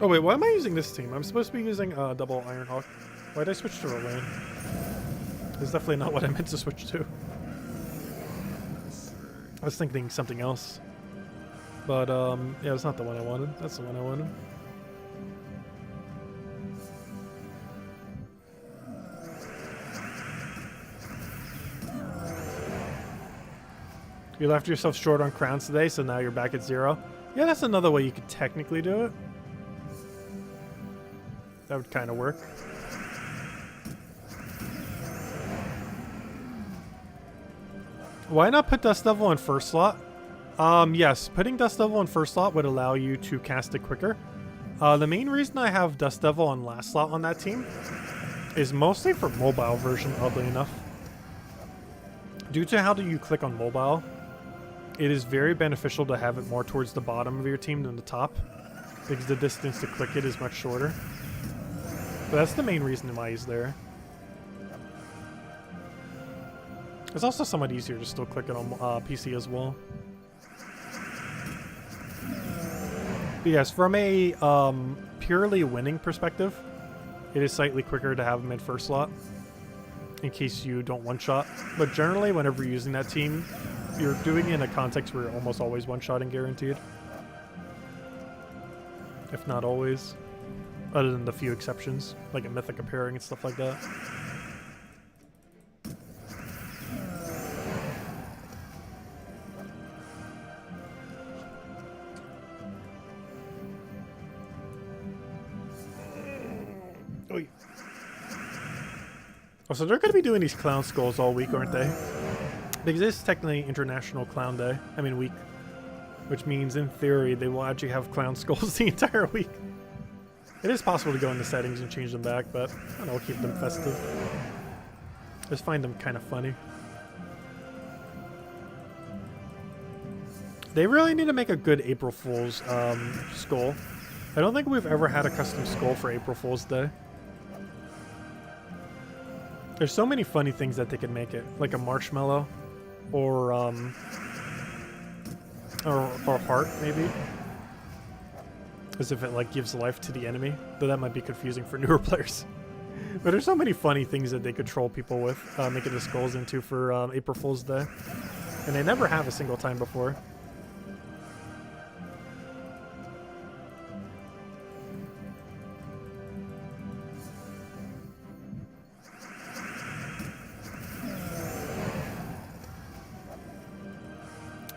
Oh wait, why am I using this team? I'm supposed to be using double Ironhawk. Why did I switch to Rowan? It's definitely not what I meant to switch to. I was thinking something else. But, yeah, it's not the one I wanted. That's the one I wanted. You left yourself short on crowns today, so now you're back at 0. Yeah, that's another way you could technically do it. That would kind of work. Why not put Dust Devil in first slot? Yes, putting Dust Devil in first slot would allow you to cast it quicker. The main reason I have Dust Devil on last slot on that team is mostly for mobile version, oddly enough. Due to how do you click on mobile, it is very beneficial to have it more towards the bottom of your team than the top, because the distance to click it is much shorter. But that's the main reason why he's there. It's also somewhat easier to still click it on PC as well. But yes, from a purely winning perspective, it is slightly quicker to have him in first slot, in case you don't one-shot. But generally, whenever you're using that team, you're doing it in a context where you're almost always one-shotting guaranteed. If not always. Other than the few exceptions, like a Mythic appearing and stuff like that. Oh, so they're going to be doing these clown skulls all week, aren't they? Because it's technically International Clown Day. I mean, week. Which means, in theory, they will actually have clown skulls the entire week. It is possible to go into settings and change them back, but I don't know, we'll keep them festive. I just find them kind of funny. They really need to make a good April Fool's skull. I don't think we've ever had a custom skull for April Fool's Day. There's so many funny things that they could make it, like a marshmallow, or heart maybe, as if it like gives life to the enemy. Though that might be confusing for newer players. But there's so many funny things that they could troll people with, making the skulls into for April Fool's Day, and they never have a single time before.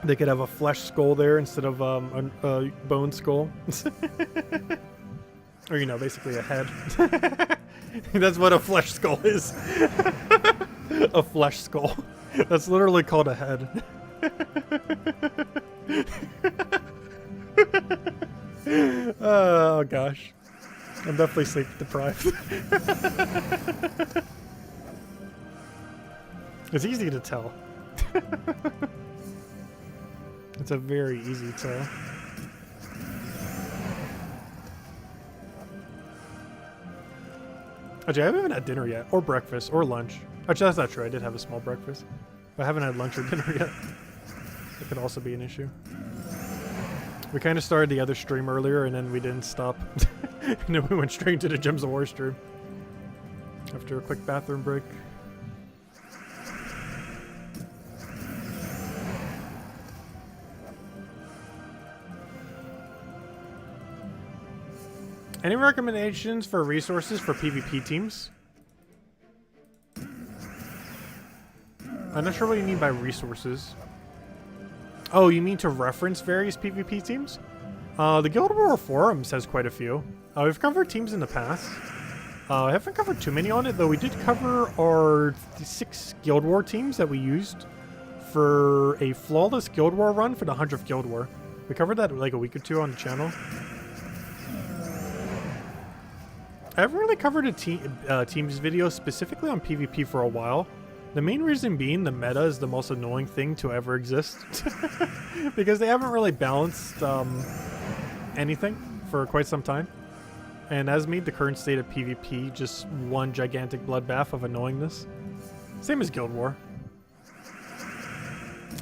They could have a flesh skull there instead of a bone skull. Or, you know, basically a head. That's what a flesh skull is. A flesh skull. That's literally called a head. Oh gosh. I'm definitely sleep deprived. It's easy to tell. It's a very easy tell. Actually, I haven't even had dinner yet, or breakfast, or lunch. Actually, that's not true. I did have a small breakfast. But I haven't had lunch or dinner yet. That could also be an issue. We kind of started the other stream earlier, and then we didn't stop. And then we went straight into the Gems of War stream. After a quick bathroom break. Any recommendations for resources for PvP teams? I'm not sure what you mean by resources. Oh, you mean to reference various PvP teams? The Guild War forums has quite a few. We've covered teams in the past. I haven't covered too many on it, though we did cover our 6 Guild War teams that we used for a flawless Guild War run for the 100th Guild War. We covered that like a week or two on the channel. I haven't really covered a teams video specifically on PvP for a while. The main reason being the meta is the most annoying thing to ever exist. Because they haven't really balanced anything for quite some time. And has made the current state of PvP just one gigantic bloodbath of annoyingness. Same as Guild War.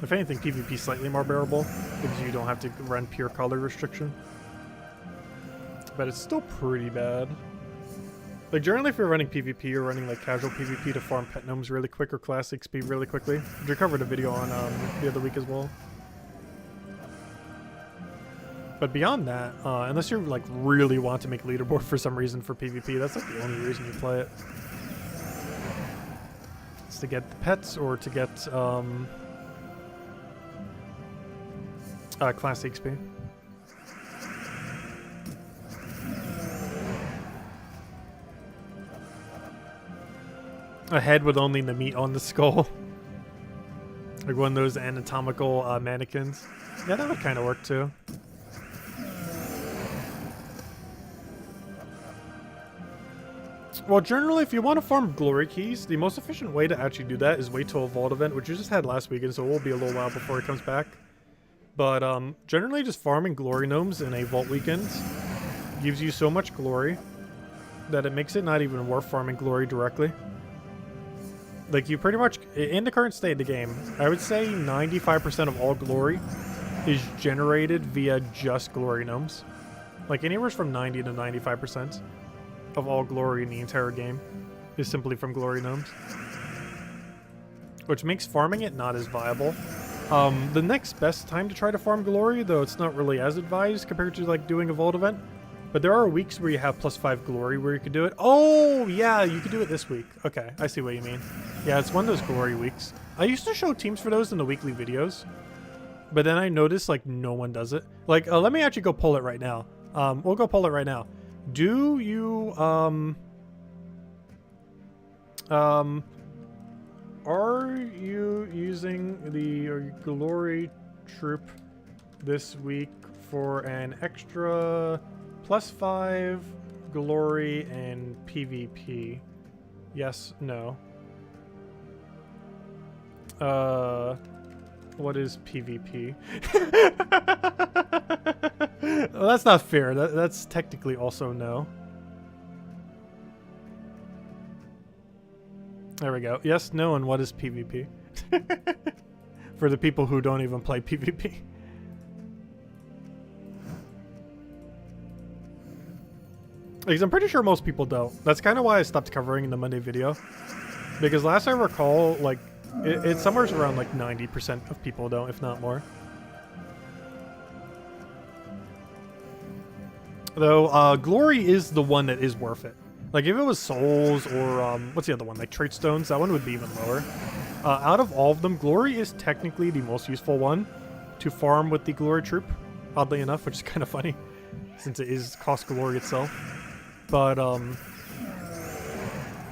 If anything, PvP is slightly more bearable because you don't have to run pure color restriction. But it's still pretty bad. Like, generally if you're running PvP, you're running like casual PvP to farm pet gnomes really quick or class XP really quickly. I covered a video on the other week as well. But beyond that, unless you like really want to make leaderboard for some reason for PvP, that's like the only reason you play it. It's to get the pets or to get class XP. A head with only the meat on the skull. Like one of those anatomical mannequins. Yeah, that would kind of work too. Well, generally, if you want to farm glory keys, the most efficient way to actually do that is wait till a vault event, which you just had last weekend, so it will be a little while before it comes back. But generally, just farming glory gnomes in a vault weekend gives you so much glory that it makes it not even worth farming glory directly. Like, you pretty much, in the current state of the game, I would say 95% of all glory is generated via just glory gnomes. Like, anywhere from 90 to 95% of all glory in the entire game is simply from glory gnomes. Which makes farming it not as viable. The next best time to try to farm glory, though it's not really as advised compared to, like, doing a vault event, but there are weeks where you have +5 glory where you could do it. Oh, yeah, you could do it this week. Okay, I see what you mean. Yeah, it's one of those glory weeks. I used to show teams for those in the weekly videos, but then I noticed, like, no one does it. Like, let me actually go pull it right now. We'll go pull it right now. Do you, are you using the glory troop this week for an extra +5 glory and PvP? Yes, no. What is PvP? Well, that's not fair. That's technically also no. There we go. Yes, no, and what is PvP? For the people who don't even play PvP. Because I'm pretty sure most people don't. That's kind of why I stopped covering in the Monday video. Because last I recall, like, it's somewhere around like 90% of people don't, if not more. Though, glory is the one that is worth it. Like, if it was souls or, what's the other one? Like, trait stones, that one would be even lower. Out of all of them, glory is technically the most useful one. to farm with the glory troop, oddly enough, which is kind of funny since it is cost glory itself. But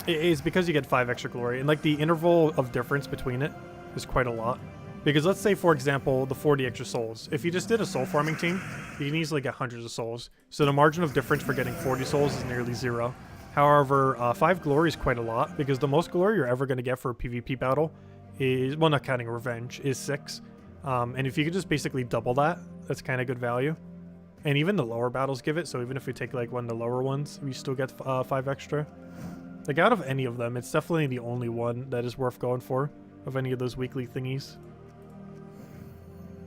it is because you get 5 extra glory, and like the interval of difference between it is quite a lot. Because let's say, for example, the 40 extra souls. If you just did a soul farming team, you can easily get hundreds of souls. So the margin of difference for getting 40 souls is nearly 0. However, 5 glory is quite a lot, because the most glory you're ever going to get for a PvP battle is, well, not counting revenge, is 6. And if you could just basically double that, that's kind of good value. And even the lower battles give it, so even if we take like one of the lower ones, we still get 5 extra. Like out of any of them, it's definitely the only one that is worth going for, of any of those weekly thingies.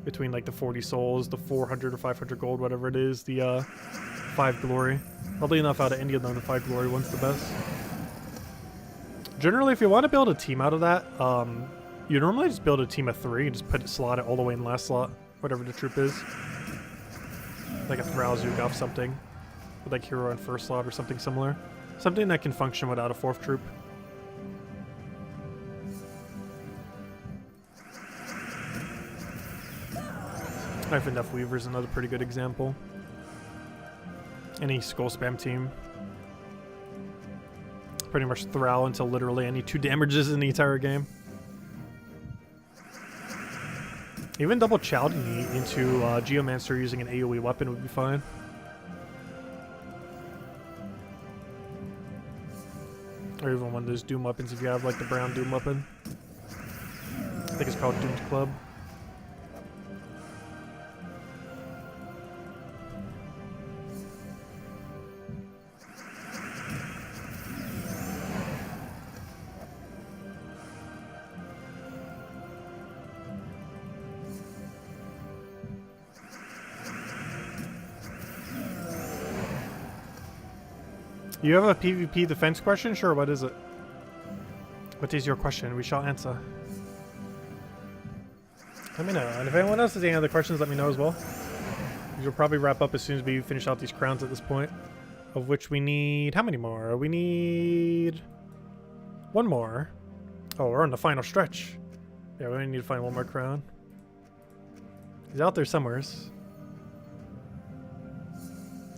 Between like the 40 souls, the 400 or 500 gold, whatever it is, the 5 glory. Probably enough out of any of them, the 5 glory one's the best. Generally, if you want to build a team out of that, you normally just build a team of 3 and just slot it all the way in last slot, whatever the troop is. Like a Thralzuk off something, with like hero in first slot or something similar. Something that can function without a 4th troop. Knife and Death Weaver is another pretty good example. Any skull spam team. Pretty much Thrall until literally any 2 damages in the entire game. Even double Chaldini into Geomancer using an AoE weapon would be fine. Or even one of those Doom weapons if you have like the brown Doom weapon. I think it's called Doomed Club. You have a PvP defense question? Sure, what is it? What is your question? We shall answer. Let me know. And if anyone else has any other questions, let me know as well. You'll probably wrap up as soon as we finish out these crowns at this point. Of which we need... How many more? We need... 1 more. Oh, we're on the final stretch. Yeah, we only need to find 1 more crown. He's out there somewheres.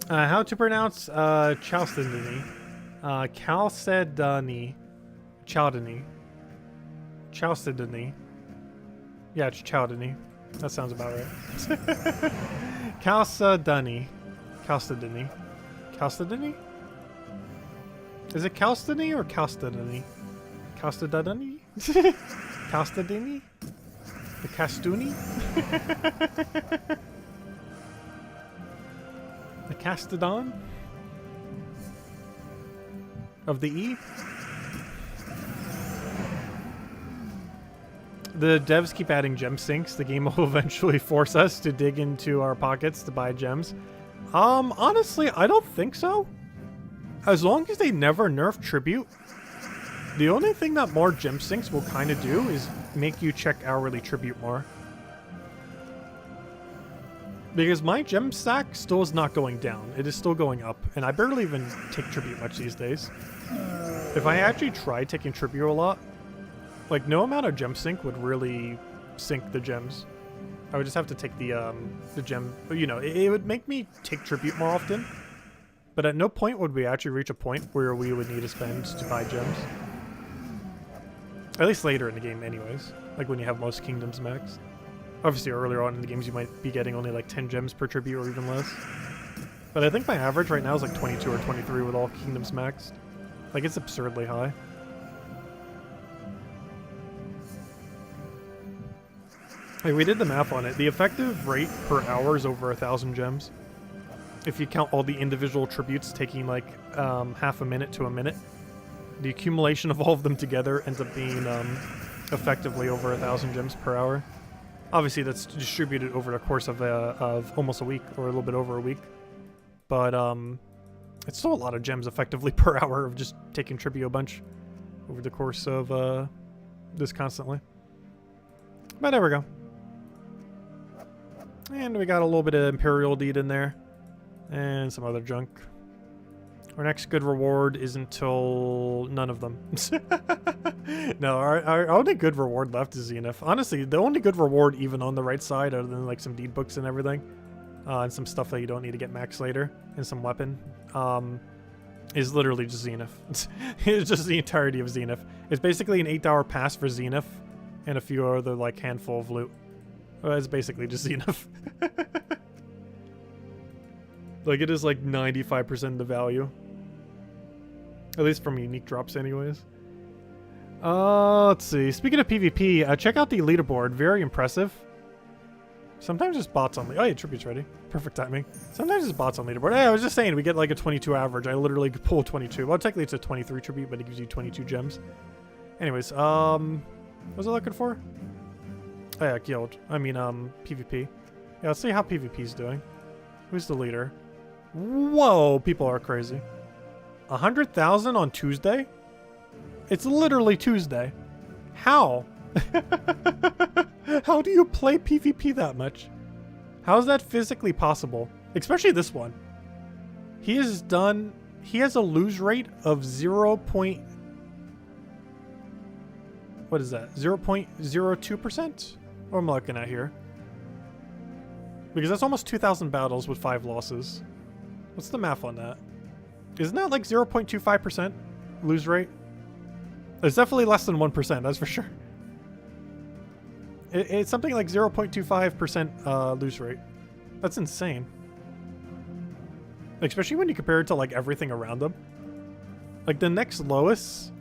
How to pronounce Chalcedony? Chalcedony. Chaldony. Chalcedony. Yeah, it's Chaldony. That sounds about right. Chalcedony. Chalcedony. Chalcedony? Is it Chalcedony or Chalcedony? Chalcedony? Chalcedony? The Castuni? The Castodon? Of the E? The devs keep adding gem sinks. The game will eventually force us to dig into our pockets to buy gems. Honestly, I don't think so. As long as they never nerf tribute, the only thing that more gem sinks will kind of do is make you check hourly tribute more. Because my gem stack still is not going down. It is still going up, and I barely even take tribute much these days. If I actually tried taking tribute a lot, like no amount of gem sync would really sync the gems. I would just have to take the gem, you know, it would make me take tribute more often. But at no point would we actually reach a point where we would need to spend to buy gems. At least later in the game anyways, like when you have most kingdoms maxed. Obviously earlier on in the games you might be getting only like 10 gems per tribute or even less. But I think my average right now is like 22 or 23 with all kingdoms maxed. Like it's absurdly high. Hey, we did the math on it. The effective rate per hour is over 1,000 gems. If you count all the individual tributes taking like half a minute to a minute. The accumulation of all of them together ends up being effectively over 1,000 gems per hour. Obviously, that's distributed over the course of almost a week, or a little bit over a week. But it's still a lot of gems effectively per hour of just taking tribute a bunch over the course of this constantly. But there we go. And we got a little bit of Imperial Deed in there. And some other junk. Our next good reward is until none of them. No, our only good reward left is Zenith. Honestly, the only good reward even on the right side, other than like some deed books and everything, and some stuff that you don't need to get max later, and some weapon, is literally just Zenith. It's just the entirety of Zenith. It's basically an 8-hour pass for Zenith and a few other like handful of loot. It's basically just Zenith. Like it is like 95% the value. At least from unique drops anyways. Let's see. Speaking of PvP, check out the leaderboard. Very impressive. Sometimes it's bots on the... Oh yeah, tribute's ready. Perfect timing. Sometimes it's bots on leaderboard. Hey, I was just saying, we get like a 22 average. I literally could pull 22. Well, technically it's a 23 tribute, but it gives you 22 gems. Anyways, what was I looking for? Oh yeah, guild. I mean, PvP. Yeah, let's see how PvP's doing. Who's the leader? Whoa, people are crazy. 100,000 on Tuesday? It's literally Tuesday. How? How do you play PvP that much? How is that physically possible? Especially this one. He has a lose rate of 0.02%? What am I looking at here? Because that's almost 2,000 battles with 5 losses. What's the math on that? Isn't that like 0.25% lose rate? It's definitely less than 1%, that's for sure. It's something like 0.25% lose rate. That's insane. Especially when you compare it to like everything around them. Like the next lowest,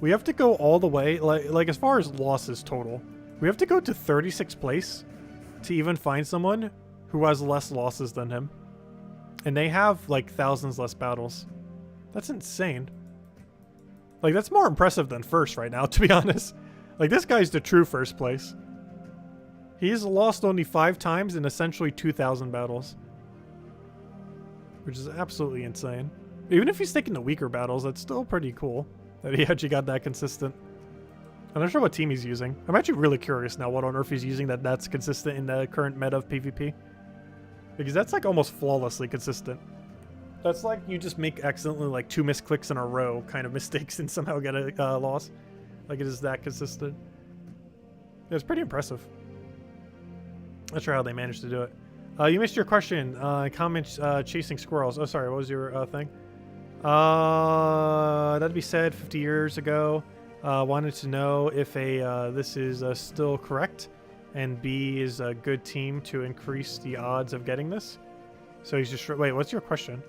we have to go all the way, like as far as losses total, we have to go to 36th place to even find someone who has less losses than him. And they have like thousands less battles. That's insane. Like that's more impressive than first right now, to be honest. Like this guy's the true first place. He's lost only 5 times in essentially 2,000 battles. Which is absolutely insane. Even if he's taking the weaker battles, that's still pretty cool that he actually got that consistent. I'm not sure what team he's using. I'm actually really curious now what on earth he's using that's consistent in the current meta of PvP. Because that's like almost flawlessly consistent. That's like you just make accidentally like 2 misclicks in a row kind of mistakes and somehow get a loss. Like it is that consistent. It's pretty impressive. Not sure how they managed to do it. You missed your question. Comments chasing squirrels. Oh, sorry. What was your thing? That'd be said 50 years ago. Wanted to know if this is still correct. And B is a good team to increase the odds of getting this. So he's just... Wait, what's your question?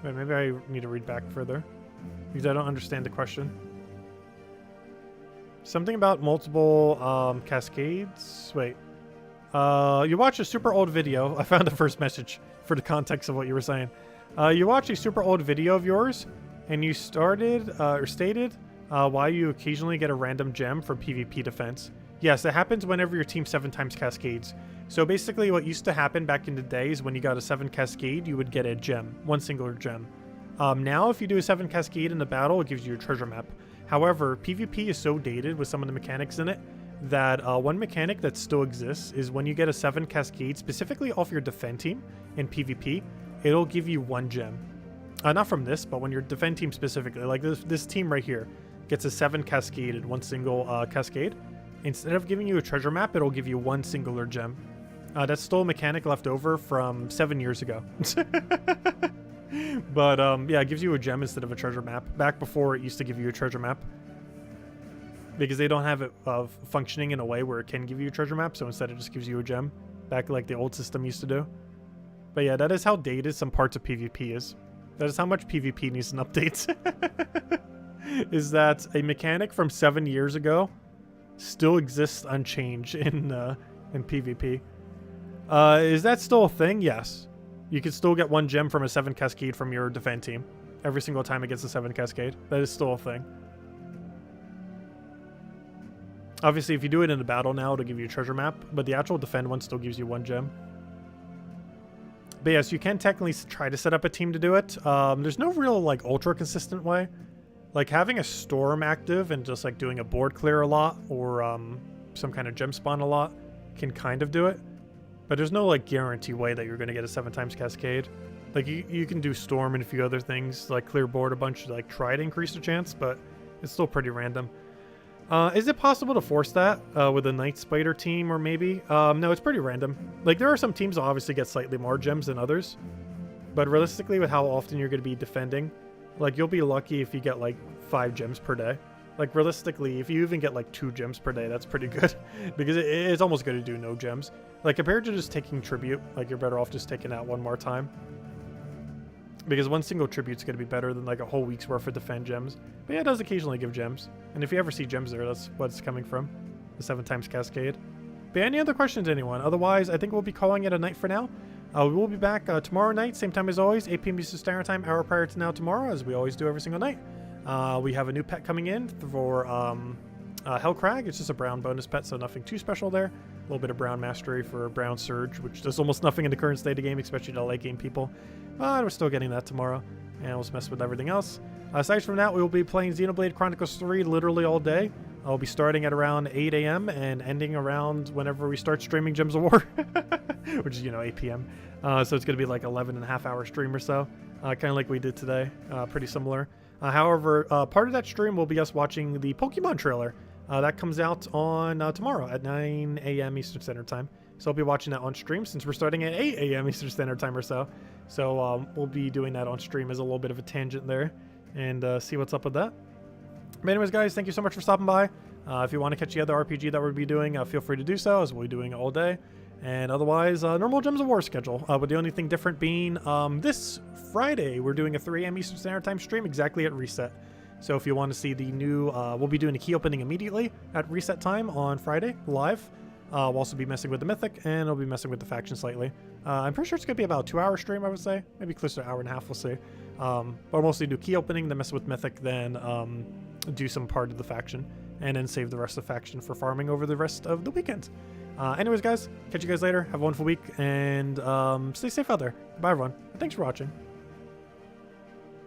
Wait, maybe I need to read back further. Because I don't understand the question. Something about multiple cascades? Wait. You watched a super old video. I found the first message for the context of what you were saying. You watched a super old video of yours, and you stated why you occasionally get a random gem for PvP defense. Yes, it happens whenever your team 7 times cascades. So basically what used to happen back in the days when you got a 7 cascade, you would get a gem, 1 singular gem. Now if you do a 7 cascade in the battle, it gives you a treasure map. However, PvP is so dated with some of the mechanics in it that one mechanic that still exists is when you get a 7 cascade, specifically off your defend team in PvP, it'll give you 1 gem. Not from this, but when your defend team specifically, like this team right here, gets a 7 cascaded, 1 single cascade. Instead of giving you a treasure map, it'll give you 1 singular gem. That's still a mechanic left over from 7 years ago. But yeah, it gives you a gem instead of a treasure map. Back before it used to give you a treasure map. Because they don't have it functioning in a way where it can give you a treasure map, so instead it just gives you a gem. Back like the old system used to do. But yeah, that is how dated some parts of PvP is. That is how much PvP needs an update. Is that a mechanic from 7 years ago still exists unchanged in PvP. Is that still a thing? Yes. You can still get 1 gem from a 7 cascade from your defend team. Every single time it gets a 7 cascade. That is still a thing. Obviously, if you do it in a battle now, it'll give you a treasure map, but the actual defend one still gives you 1 gem. But yes, you can technically try to set up a team to do it. There's no real, like, ultra consistent way. Like, having a storm active and just, like, doing a board clear a lot, or some kind of gem spawn a lot, can kind of do it. But there's no, like, guarantee way that you're going to get a 7 times cascade. Like you can do storm and a few other things, like clear board a bunch to like try to increase the chance, but it's still pretty random. Is it possible to force that with a Night Spider team or maybe? No, it's pretty random. Like there are some teams that obviously get slightly more gems than others, but realistically with how often you're going to be defending, like you'll be lucky if you get like 5 gems per day. Like realistically, if you even get like 2 gems per day, that's pretty good because it's almost good to do no gems. Like compared to just taking tribute, like you're better off just taking that one more time. Because one single tribute's going to be better than like a whole week's worth of defend gems. But yeah, it does occasionally give gems. And if you ever see gems there, that's what it's coming from. The 7 times cascade. But any other questions, anyone? Otherwise, I think we'll be calling it a night for now. We will be back tomorrow night, same time as always, 8 p.m. Eastern Standard Time, hour prior to now tomorrow, as we always do every single night. We have a new pet coming in for Hellcrag. It's just a brown bonus pet, so nothing too special there. A little bit of brown mastery for brown surge, which does almost nothing in the current state of game, especially to late game people. But we're still getting that tomorrow, and we'll just mess with everything else. Aside from that, we will be playing Xenoblade Chronicles 3 literally all day. I'll be starting at around 8 a.m. and ending around whenever we start streaming Gems of War, which is, 8 p.m. So it's going to be like 11.5-hour stream or so, kind of like we did today, pretty similar. However, part of that stream will be us watching the Pokemon trailer. That comes out on tomorrow at 9 a.m. Eastern Standard Time. So I'll be watching that on stream since we're starting at 8 a.m. Eastern Standard Time or so. So we'll be doing that on stream as a little bit of a tangent there and see what's up with that. But anyways, guys, thank you so much for stopping by. If you want to catch the other RPG that we'll be doing, feel free to do so, as we'll be doing all day. And otherwise, normal Gems of War schedule, with the only thing different being this Friday, we're doing a 3 a.m. Eastern Standard Time stream exactly at reset. So if you want to see the new, we'll be doing a key opening immediately at reset time on Friday, live. We'll also be messing with the Mythic, and I'll be messing with the faction slightly. I'm pretty sure it's going to be about a 2-hour stream, I would say. Maybe close to an hour and a half, we'll see. But I'll mostly do key opening, then mess with Mythic, then do some part of the faction, and then save the rest of the faction for farming over the rest of the weekend. Anyways, guys, catch you guys later. Have a wonderful week, and stay safe out there. Bye, everyone. Thanks for watching.